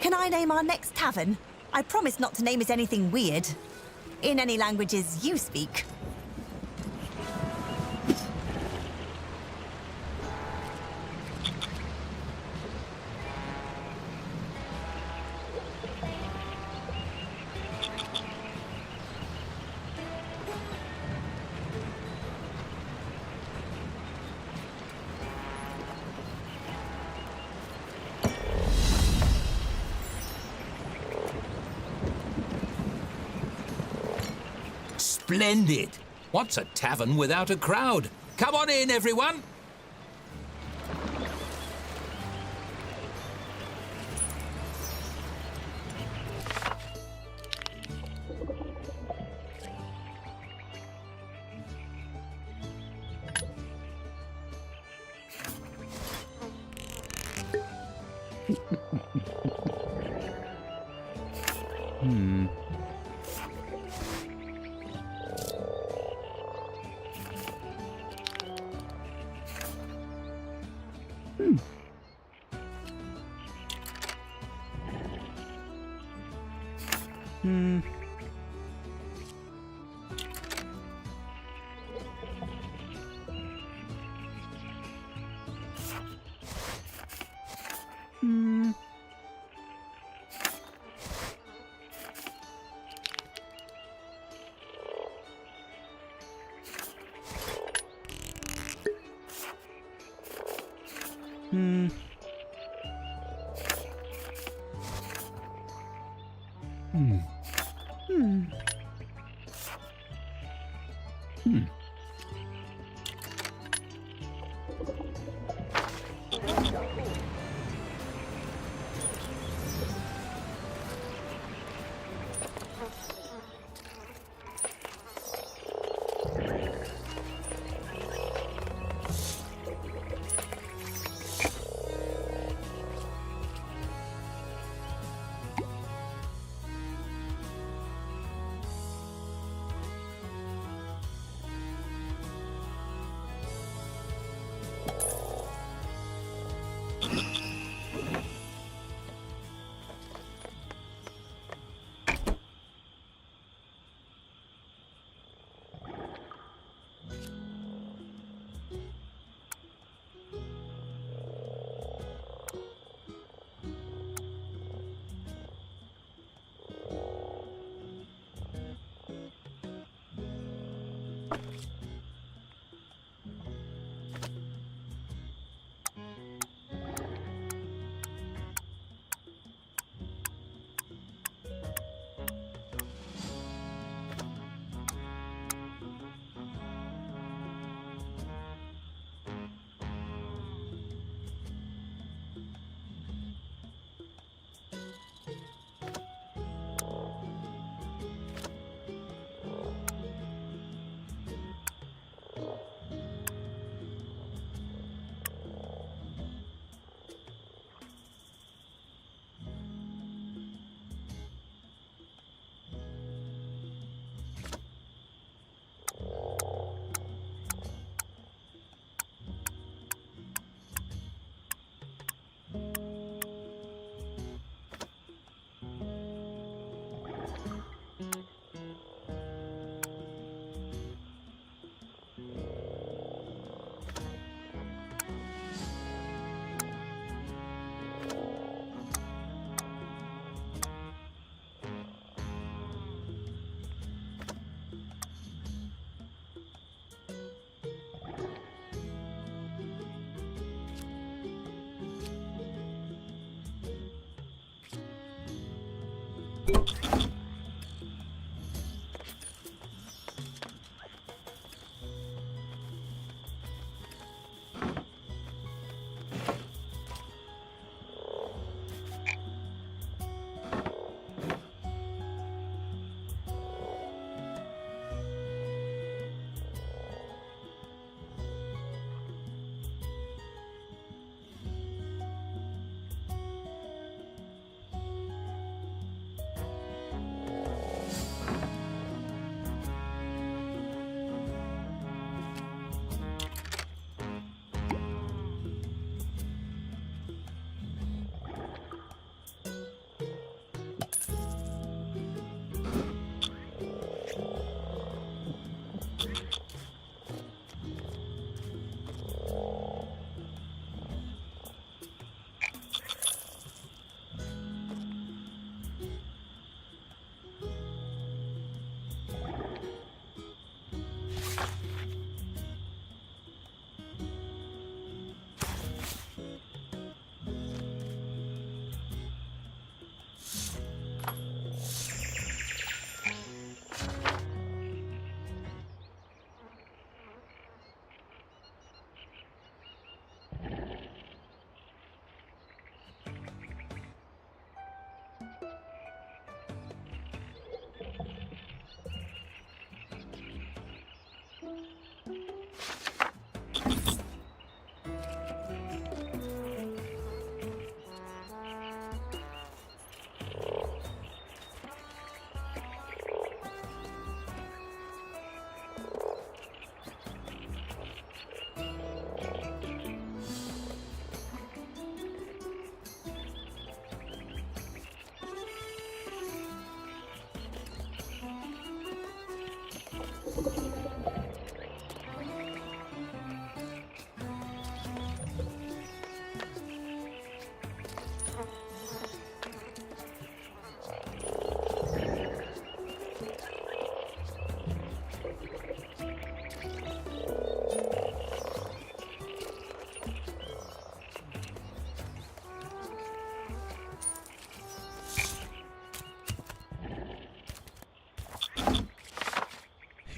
Can I name our next tavern? I promise not to name it anything weird. In any languages you speak. Splendid! What's a tavern without a crowd? Come on in, everyone!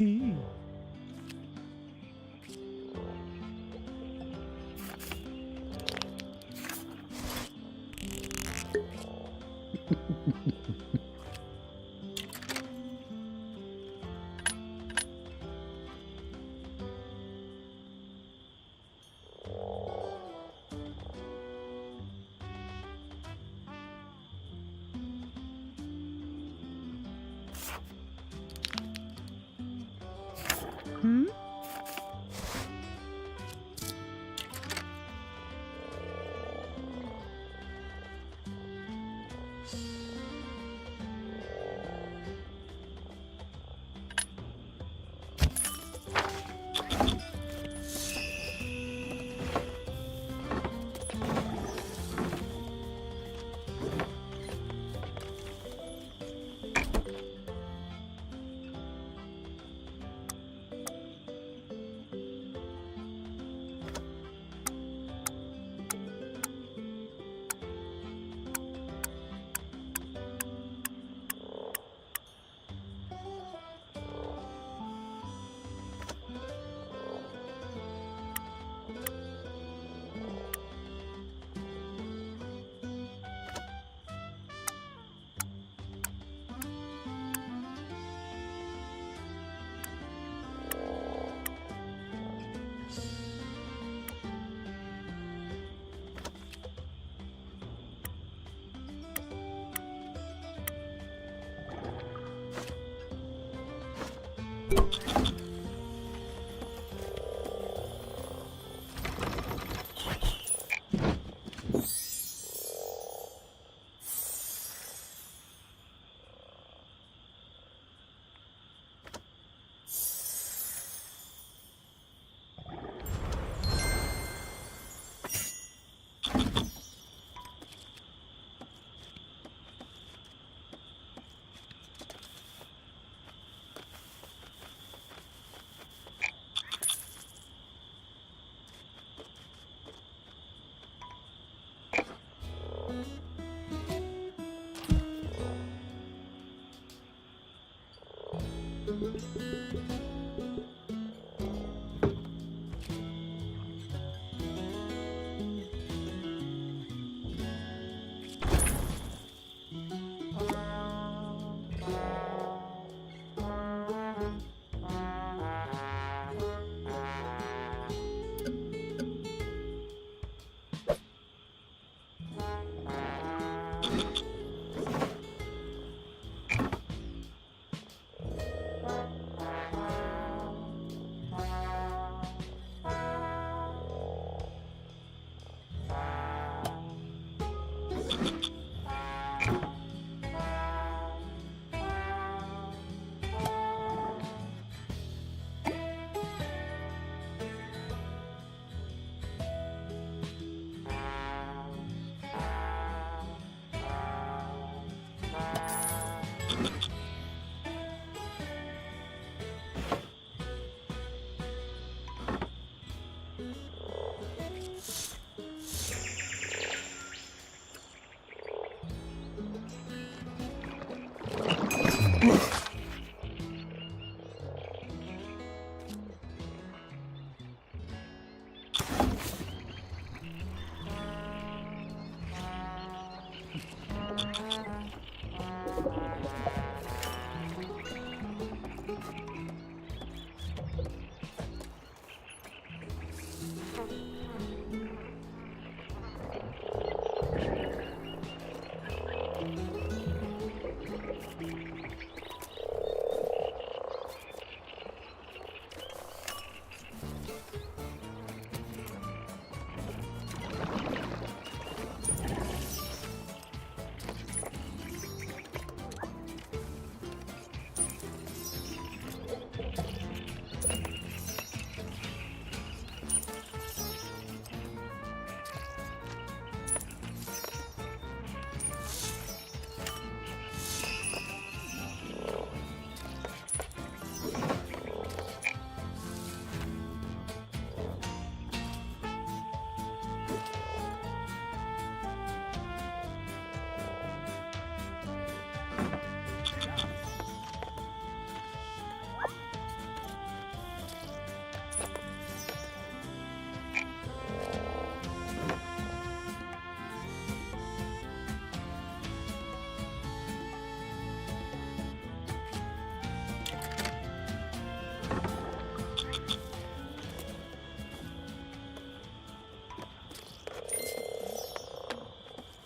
Hee.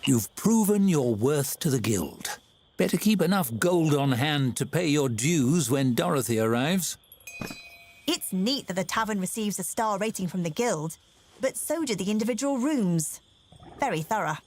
You've proven your worth to the guild. Better keep enough gold on hand to pay your dues when Dorothy arrives. It's neat that the tavern receives a star rating from the guild, but so do the individual rooms. Very thorough.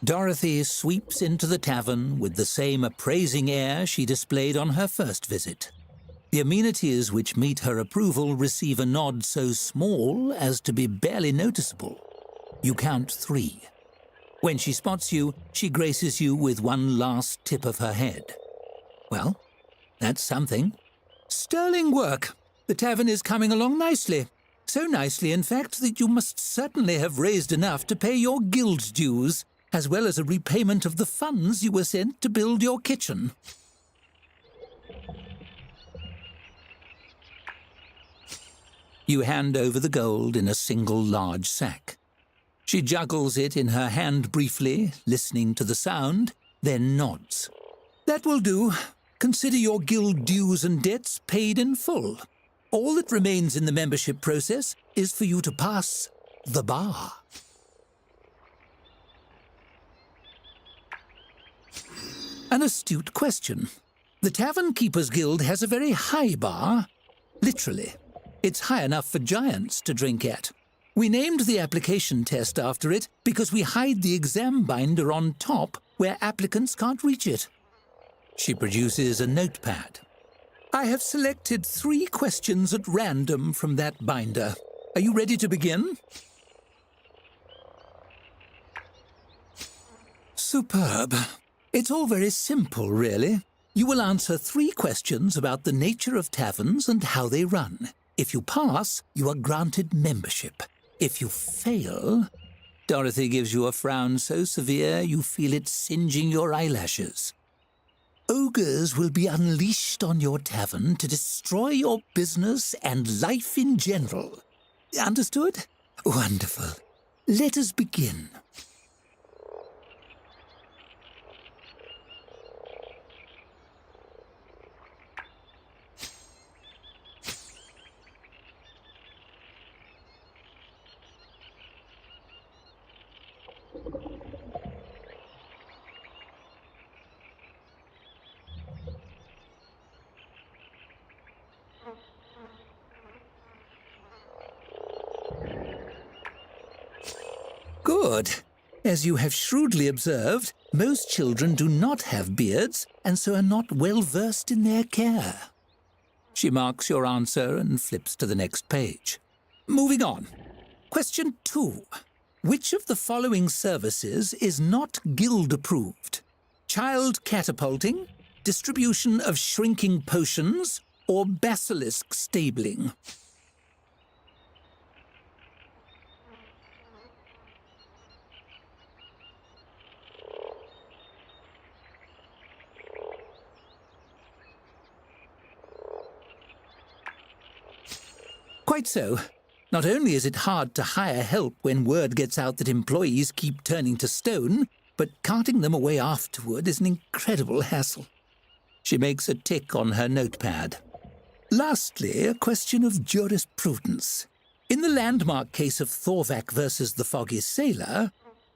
Dorothy sweeps into the tavern with the same appraising air she displayed on her first visit. The amenities which meet her approval receive a nod so small as to be barely noticeable. You count 3. When she spots you, she graces you with one last tip of her head. Well, that's something. Sterling work. The tavern is coming along nicely. So nicely, in fact, that you must certainly have raised enough to pay your guild dues, as well as a repayment of the funds you were sent to build your kitchen. You hand over the gold in a single large sack. She juggles it in her hand briefly, listening to the sound, then nods. That will do. Consider your guild dues and debts paid in full. All that remains in the membership process is for you to pass the bar. An astute question. The Tavern Keepers Guild has a very high bar. Literally. It's high enough for giants to drink at. We named the application test after it because we hide the exam binder on top where applicants can't reach it. She produces a notepad. I have selected 3 questions at random from that binder. Are you ready to begin? Superb. It's all very simple, really. You will answer 3 questions about the nature of taverns and how they run. If you pass, you are granted membership. If you fail... Dorothy gives you a frown so severe you feel it singeing your eyelashes. Ogres will be unleashed on your tavern to destroy your business and life in general. Understood? Wonderful. Let us begin. Good. As you have shrewdly observed, most children do not have beards and so are not well versed in their care. She marks your answer and flips to the next page. Moving on. Question 2. Which of the following services is not guild approved? Child catapulting, distribution of shrinking potions, or basilisk stabling? Quite so. Not only is it hard to hire help when word gets out that employees keep turning to stone, but carting them away afterward is an incredible hassle. She makes a tick on her notepad. Lastly, a question of jurisprudence. In the landmark case of Thorvak versus the Foggy Sailor,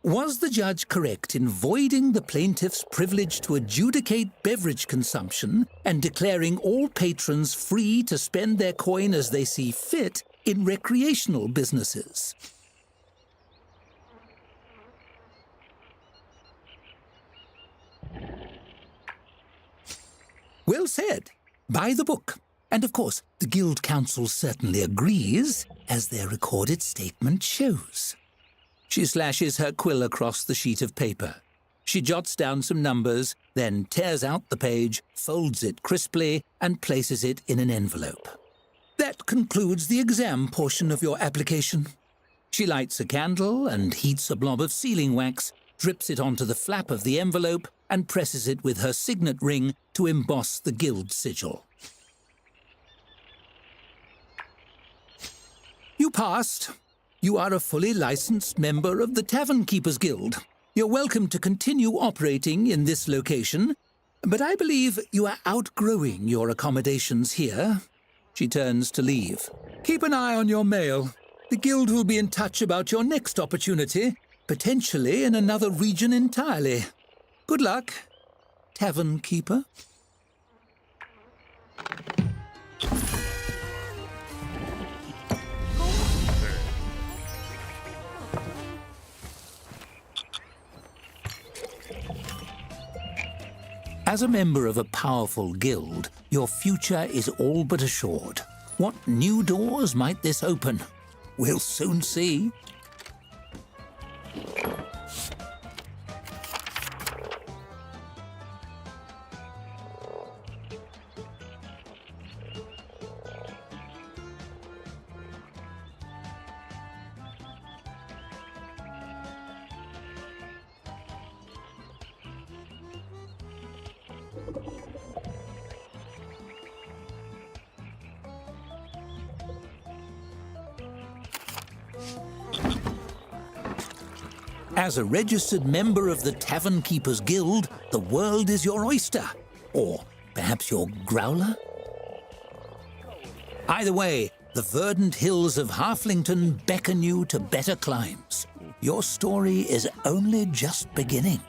Was the judge correct in voiding the plaintiff's privilege to adjudicate beverage consumption and declaring all patrons free to spend their coin as they see fit in recreational businesses? Well said. By the book. And of course, the Guild Council certainly agrees, as their recorded statement shows. She slashes her quill across the sheet of paper. She jots down some numbers, then tears out the page, folds it crisply, and places it in an envelope. That concludes the exam portion of your application. She lights a candle and heats a blob of sealing wax, drips it onto the flap of the envelope, and presses it with her signet ring to emboss the guild sigil. You passed. You are a fully licensed member of the Tavern Keepers Guild. You're welcome to continue operating in this location, but I believe you are outgrowing your accommodations here. She turns to leave. Keep an eye on your mail. The Guild will be in touch about your next opportunity, potentially in another region entirely. Good luck, Tavern Keeper. As a member of a powerful guild, your future is all but assured. What new doors might this open? We'll soon see. As a registered member of the Tavern Keepers Guild, the world is your oyster. Or perhaps your growler? Either way, the verdant hills of Halflington beckon you to better climes. Your story is only just beginning.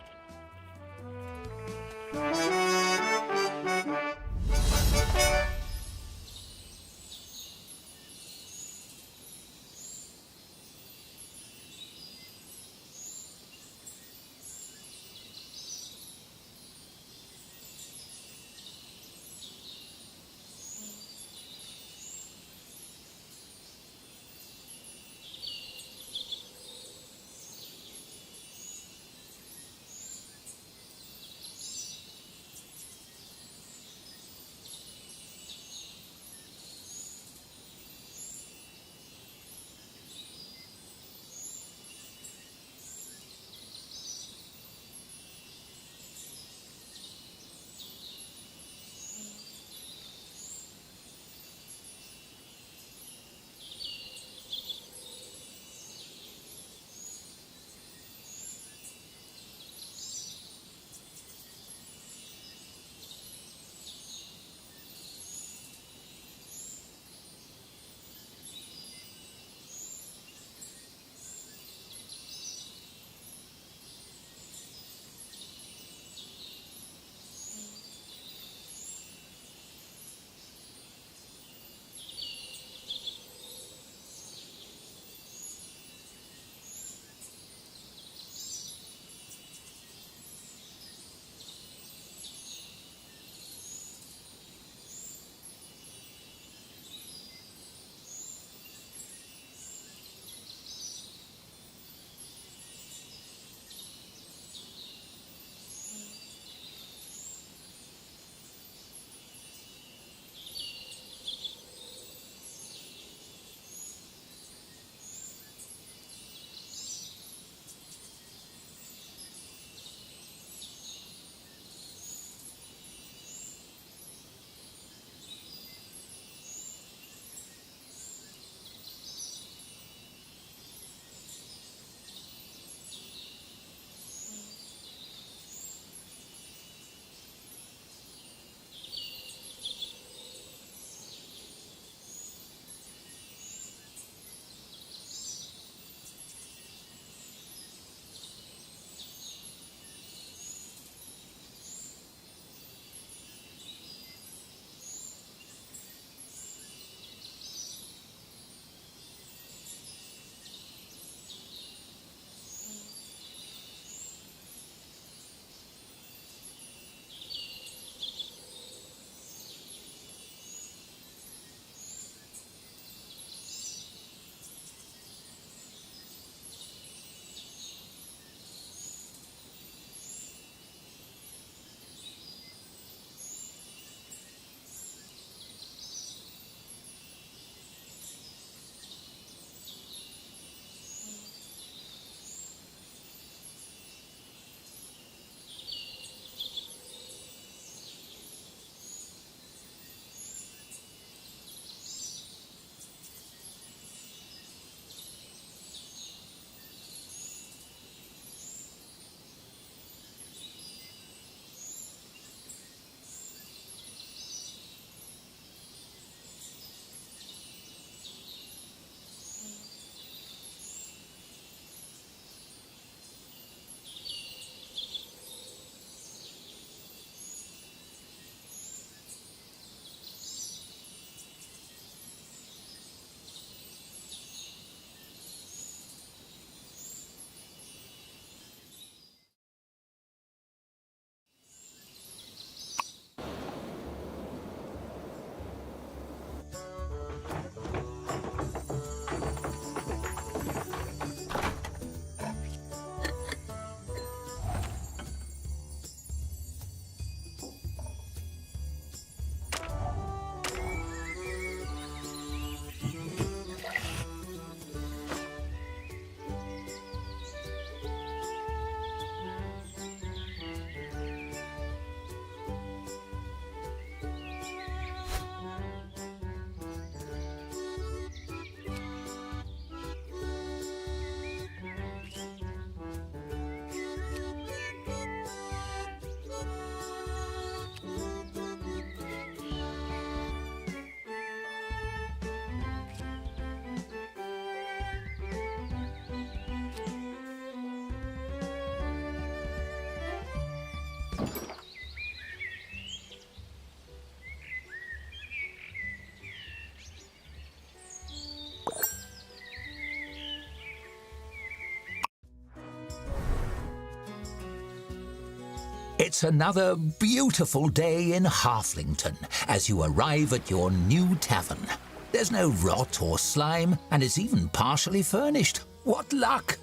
It's another beautiful day in Halflington as you arrive at your new tavern. There's no rot or slime, and it's even partially furnished. What luck!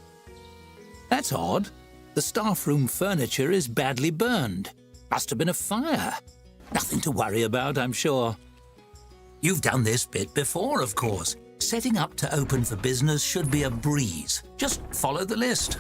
That's odd. The staff room furniture is badly burned. Must have been a fire. Nothing to worry about, I'm sure. You've done this bit before, of course. Setting up to open for business should be a breeze. Just follow the list.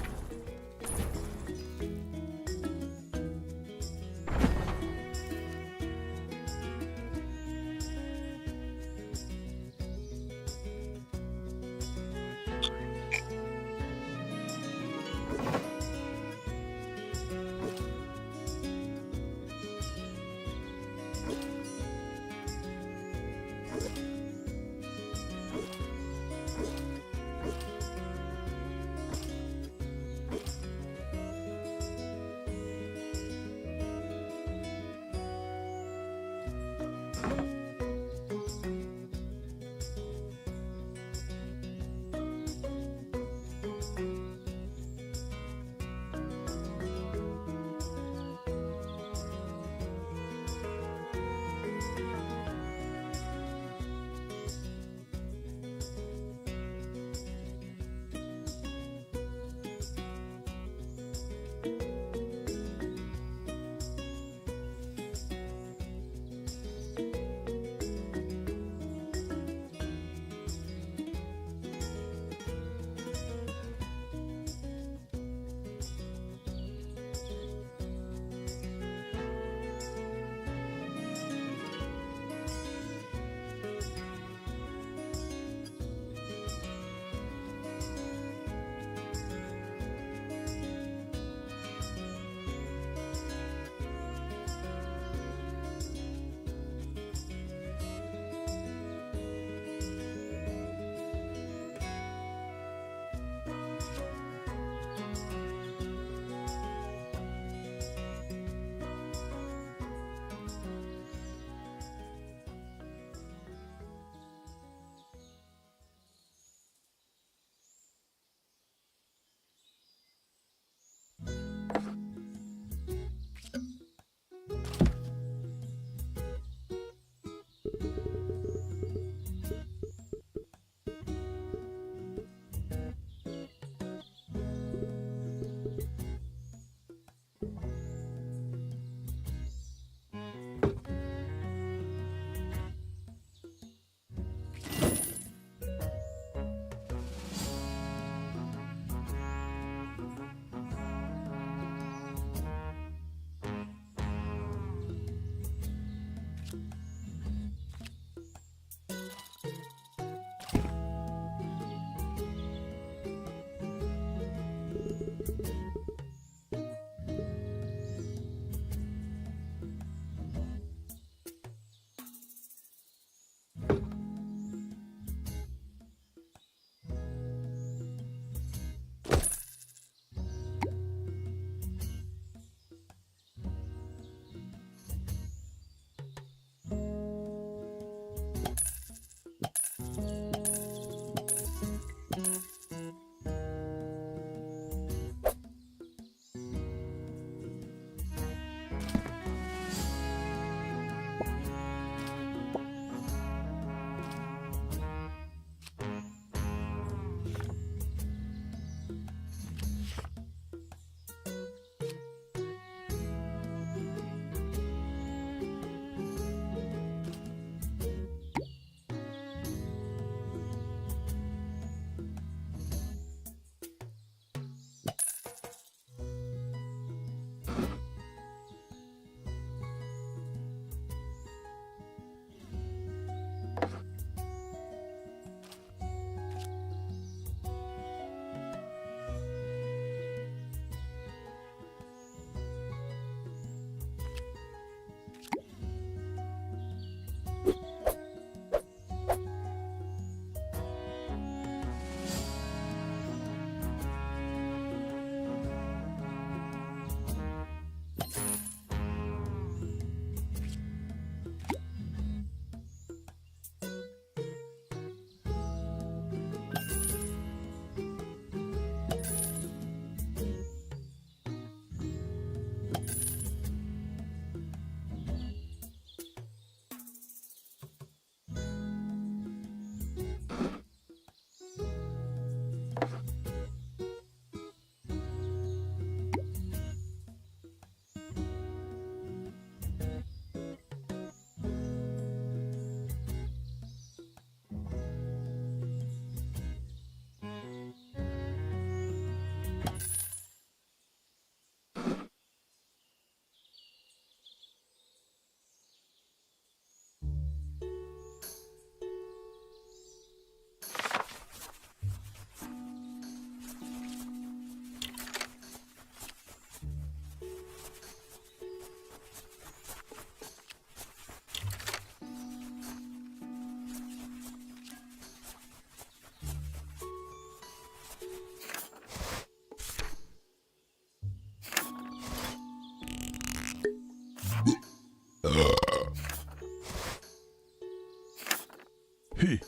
Hey.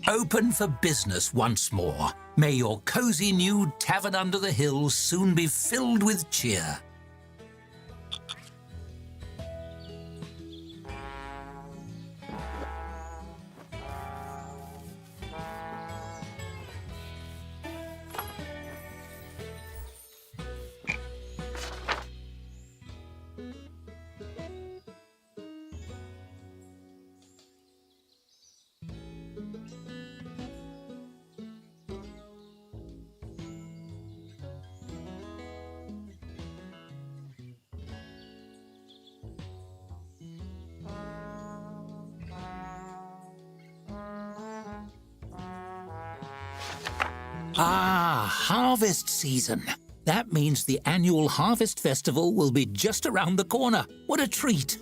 Open for business once more. May your cosy new tavern under the hills soon be filled with cheer. Ah, harvest season. That means the annual Harvest Festival will be just around the corner. What a treat!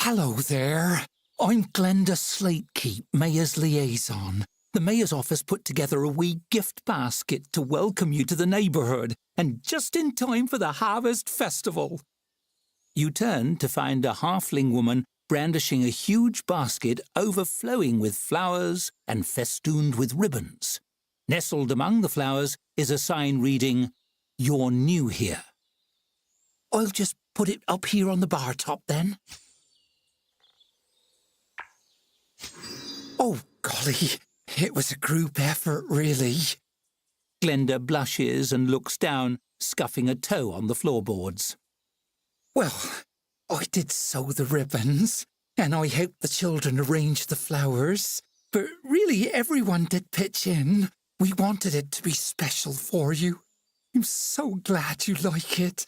Hello there. I'm Glenda Slatekeep, Mayor's liaison. The Mayor's office put together a wee gift basket to welcome you to the neighbourhood, and just in time for the Harvest Festival. You turn to find a halfling woman brandishing a huge basket overflowing with flowers and festooned with ribbons. Nestled among the flowers is a sign reading, "You're new here." I'll just put it up here on the bar top then. Oh, golly, it was a group effort, really. Glenda blushes and looks down, scuffing a toe on the floorboards. Well, I did sew the ribbons, and I helped the children arrange the flowers, but really everyone did pitch in. We wanted it to be special for you. I'm so glad you like it.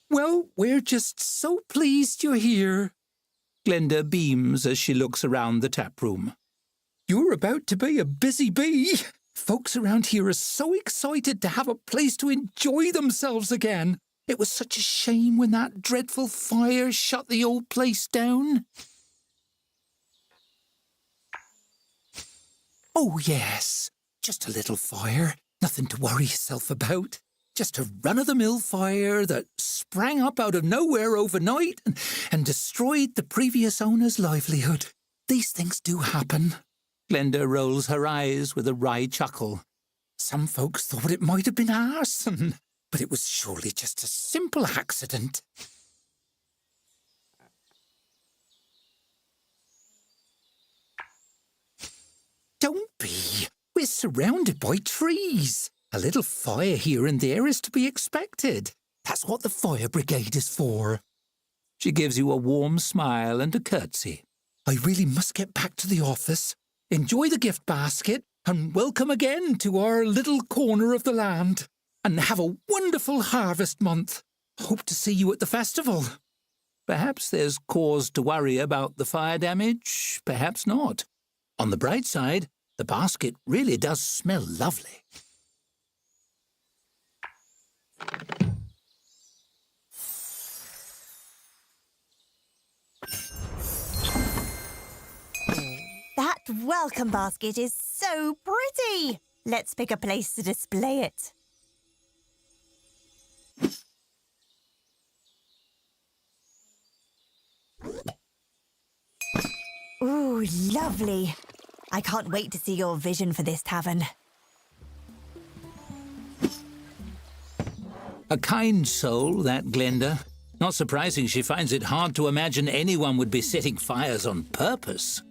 Well, we're just so pleased you're here. Glenda beams as she looks around the tap room. You're about to be a busy bee. Folks around here are so excited to have a place to enjoy themselves again. It was such a shame when that dreadful fire shut the old place down. Oh, yes, just a little fire. Nothing to worry yourself about. Just a run-of-the-mill fire that sprang up out of nowhere overnight and destroyed the previous owner's livelihood. These things do happen. Glenda rolls her eyes with a wry chuckle. Some folks thought it might have been arson, but it was surely just a simple accident. Don't be. We're surrounded by trees. A little fire here and there is to be expected. That's what the fire brigade is for. She gives you a warm smile and a curtsy. I really must get back to the office. Enjoy the gift basket and welcome again to our little corner of the land. And have a wonderful harvest month. Hope to see you at the festival. Perhaps there's cause to worry about the fire damage, perhaps not. On the bright side, the basket really does smell lovely. That welcome basket is so pretty. Let's pick a place to display it. Ooh, lovely. I can't wait to see your vision for this tavern. A kind soul, that Glenda. Not surprising she finds it hard to imagine anyone would be setting fires on purpose.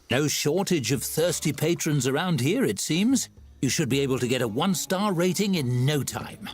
No shortage of thirsty patrons around here, it seems. You should be able to get a 1-star rating in no time.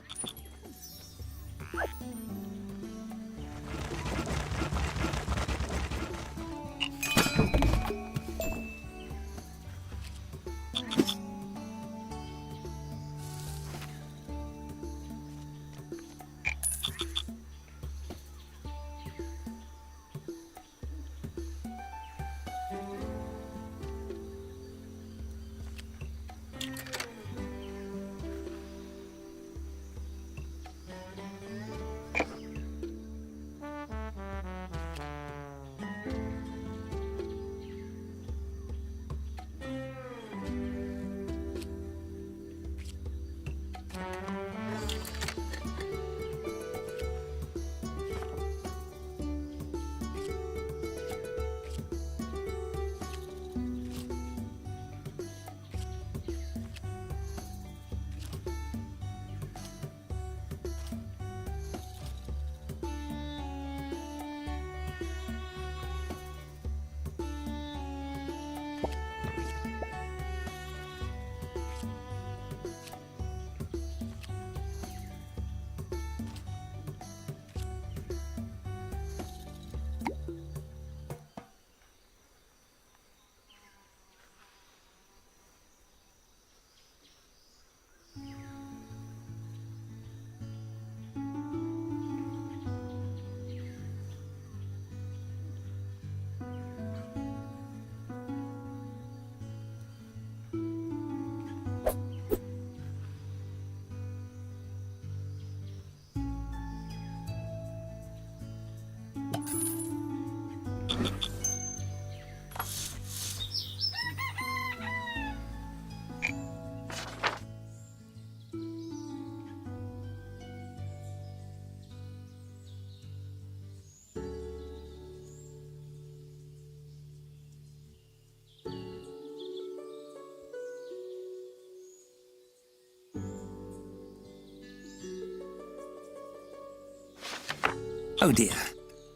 Oh dear.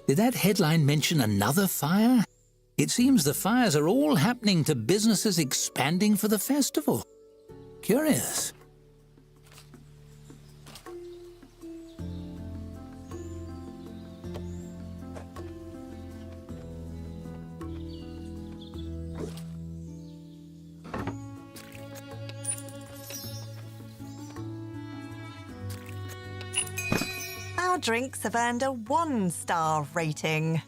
Did that headline mention another fire? It seems the fires are all happening to businesses expanding for the festival. Curious. Our drinks have earned a 1-star rating.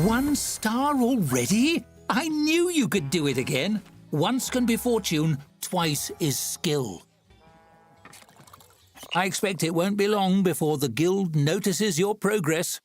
One star already? I knew you could do it again. Once can be fortune, twice is skill. I expect it won't be long before the guild notices your progress.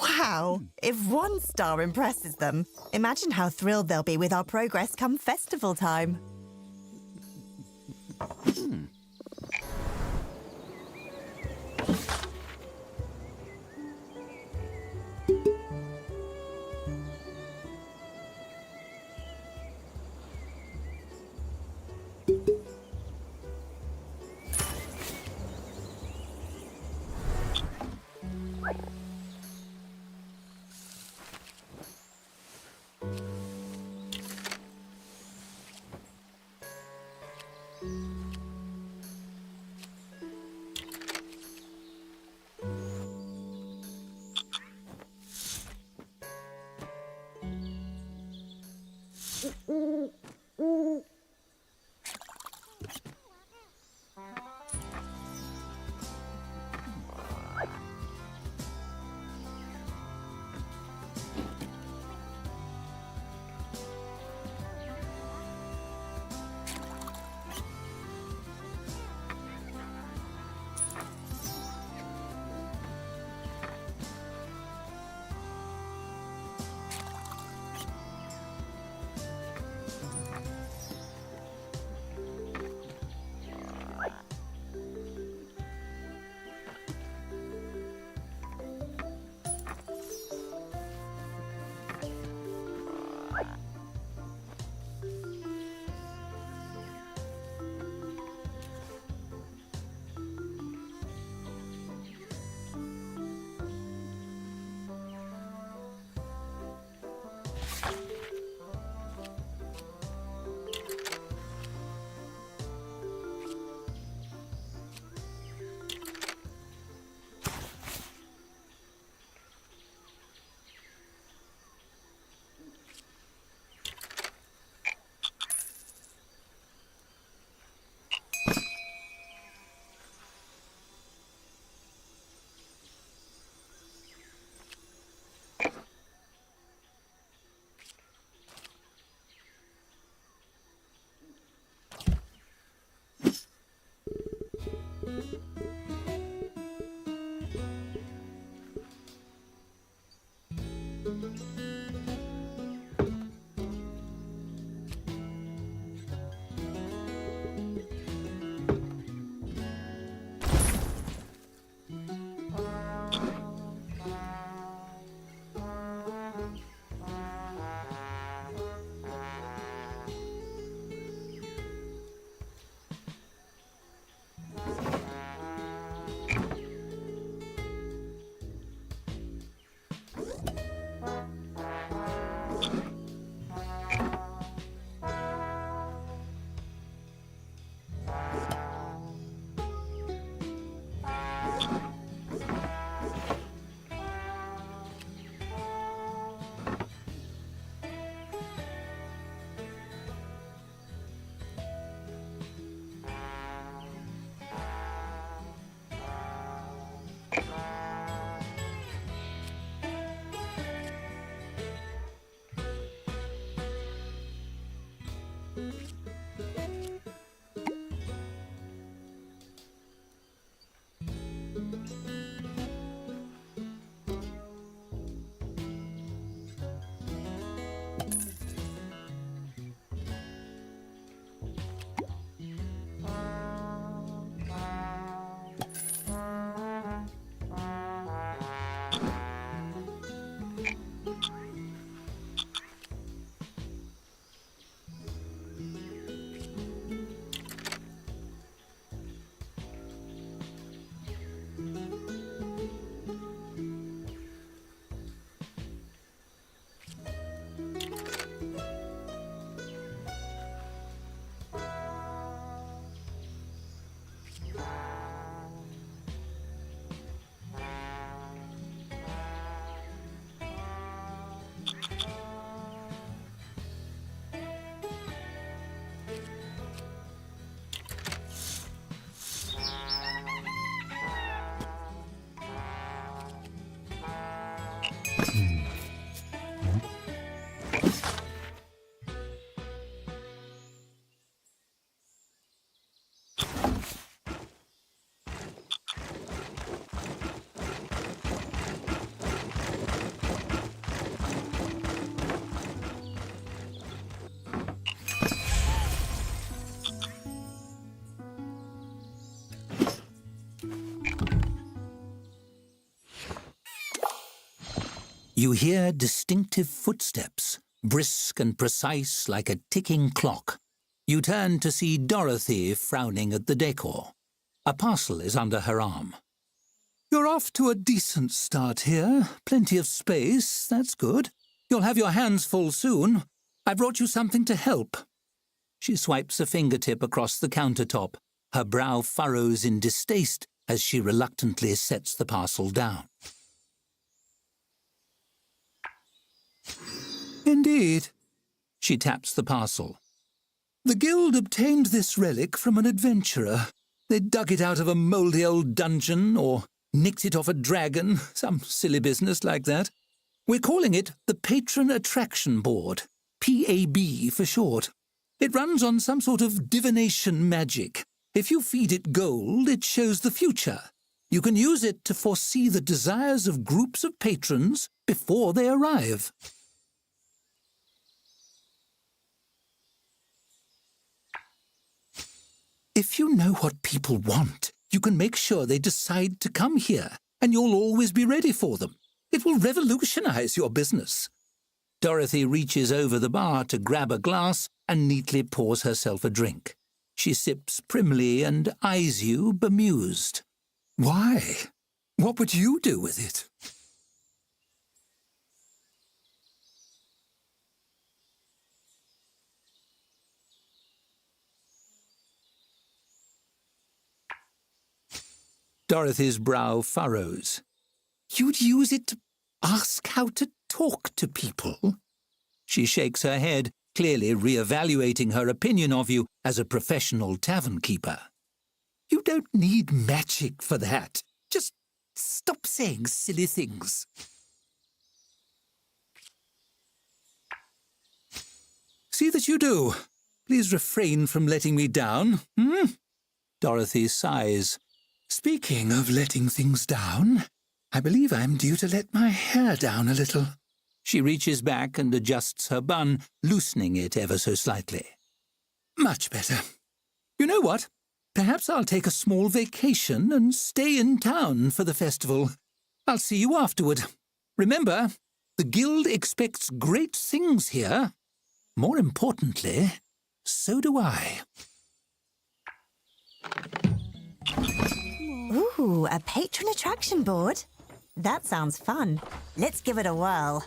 Wow! If 1-star impresses them, imagine how thrilled they'll be with our progress come festival time. You hear distinctive footsteps, brisk and precise like a ticking clock. You turn to see Dorothy frowning at the decor. A parcel is under her arm. You're off to a decent start here. Plenty of space, that's good. You'll have your hands full soon. I brought you something to help. She swipes a fingertip across the countertop. Her brow furrows in distaste as she reluctantly sets the parcel down. Indeed. She taps the parcel. The guild obtained this relic from an adventurer. They dug it out of a mouldy old dungeon or nicked it off a dragon, some silly business like that. We're calling it the Patron Attraction Board, PAB for short. It runs on some sort of divination magic. If you feed it gold, it shows the future. You can use it to foresee the desires of groups of patrons before they arrive. If you know what people want, you can make sure they decide to come here, and you'll always be ready for them. It will revolutionize your business. Dorothy reaches over the bar to grab a glass and neatly pours herself a drink. She sips primly and eyes you bemused. Why? What would you do with it? Dorothy's brow furrows. You'd use it to ask how to talk to people? She shakes her head, clearly re-evaluating her opinion of you as a professional tavern keeper. You don't need magic for that. Just stop saying silly things. See that you do. Please refrain from letting me down, Dorothy sighs. Speaking of letting things down, I believe I'm due to let my hair down a little. She reaches back and adjusts her bun, loosening it ever so slightly. Much better. You know what? Perhaps I'll take a small vacation and stay in town for the festival. I'll see you afterward. Remember, the guild expects great things here. More importantly, so do I. Ooh, a patron attraction board? That sounds fun. Let's give it a whirl.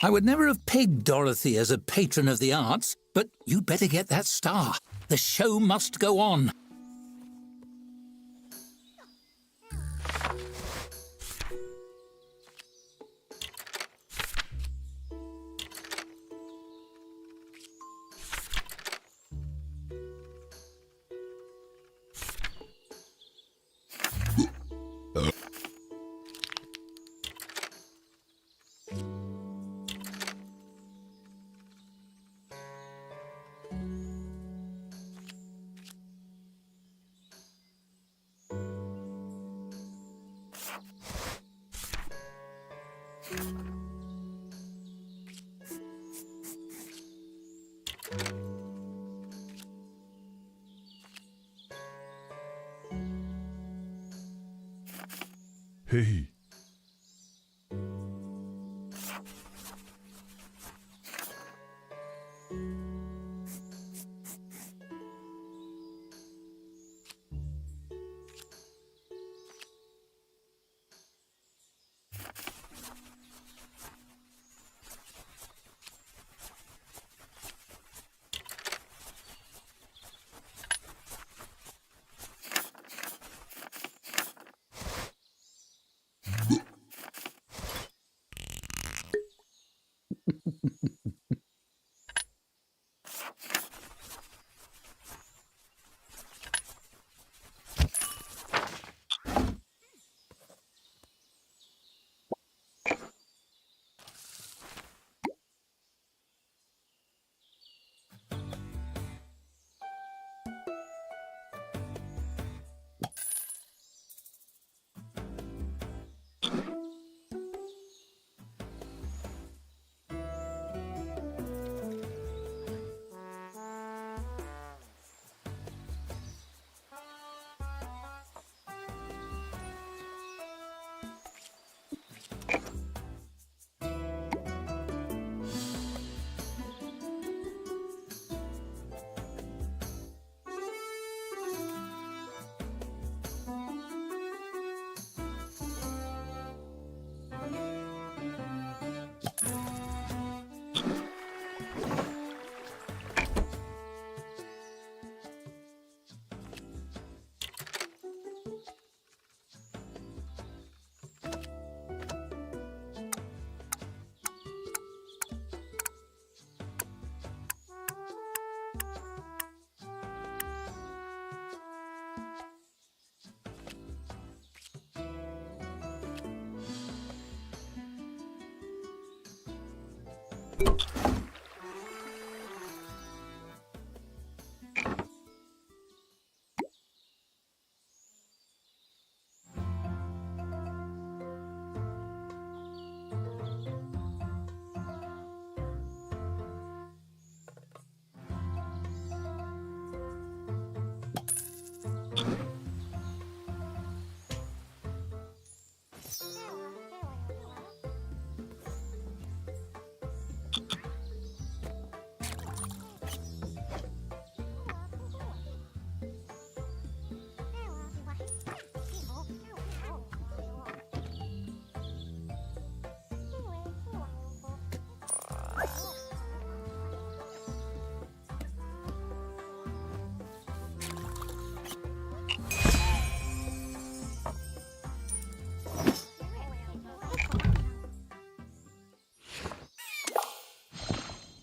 I would never have pegged Dorothy as a patron of the arts, but you'd better get that star. The show must go on. Hey.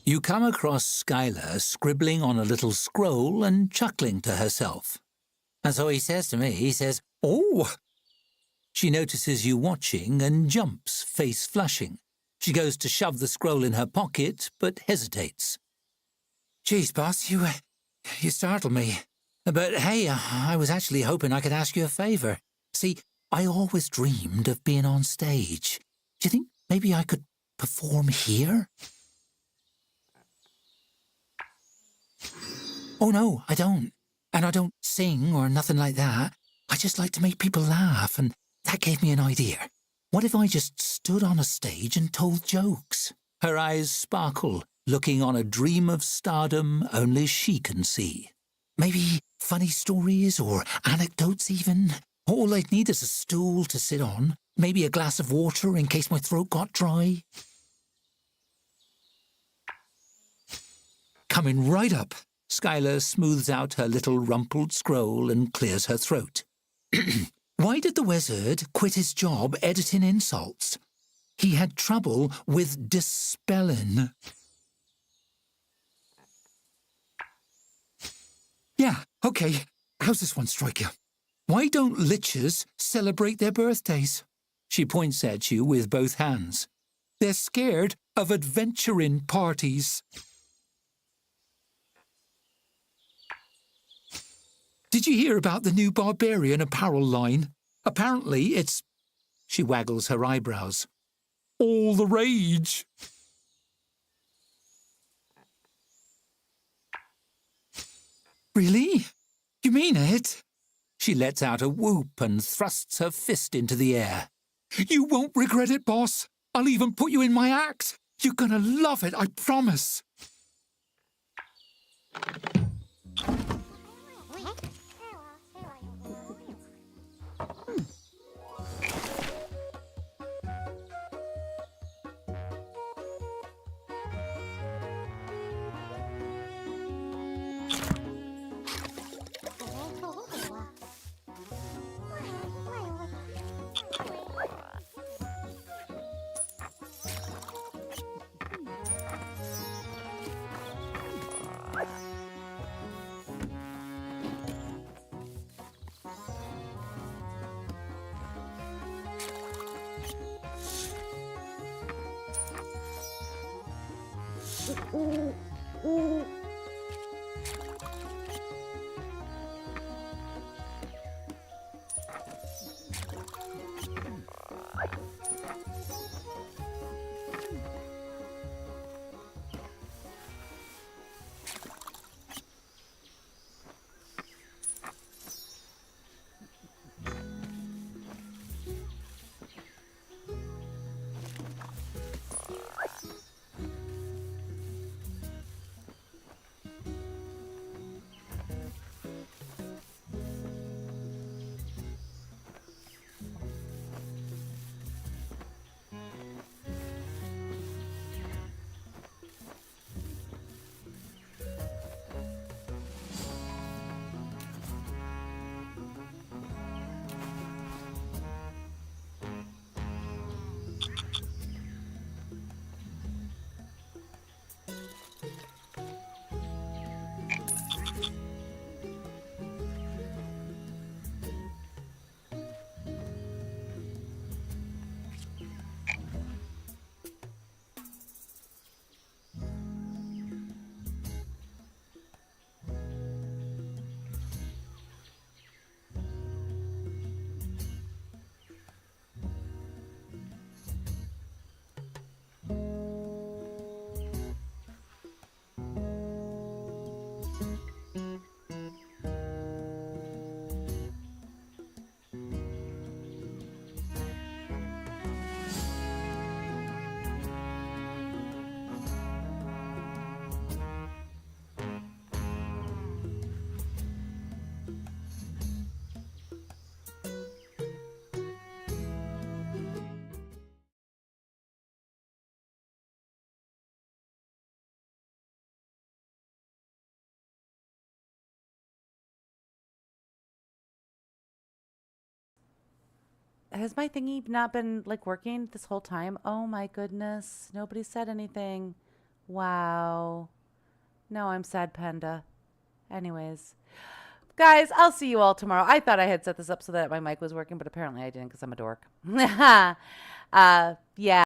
You come across Skylar scribbling on a little scroll and chuckling to herself. And so he says to me, he says, "Oh!" She notices you watching and jumps, face flushing. She goes to shove the scroll in her pocket, but hesitates. "Geez, boss, you startled me. But hey, I was actually hoping I could ask you a favor. See, I always dreamed of being on stage. Do you think maybe I could perform here?" "Oh, no, I don't. And I don't sing or nothing like that. I just like to make people laugh, and that gave me an idea. What if I just stood on a stage and told jokes?" Her eyes sparkle, looking on a dream of stardom only she can see. Maybe funny stories or anecdotes even. All I'd need is a stool to sit on, maybe a glass of water in case my throat got dry. coming right up. Skylar smooths out her little rumpled scroll and clears her throat. Why did the wizard quit his job editing insults? He had trouble with dispelling. Yeah, okay. How's this one strike you? Why don't lichens celebrate their birthdays? She points at you with both hands. They're scared of adventuring parties. Did you hear about the new barbarian apparel line? Apparently it's... She waggles her eyebrows. All the rage. Really? You mean it? She lets out a whoop and thrusts her fist into the air. You won't regret it, boss. I'll even put you in my act. You're gonna love it, I promise. Has my thingy not been like working this whole time? Oh my goodness. Nobody said anything. Wow. No, I'm sad panda. Anyways. Guys, I'll see you all tomorrow. I thought I had set this up so that my mic was working, but apparently I didn't because I'm a dork. Yeah.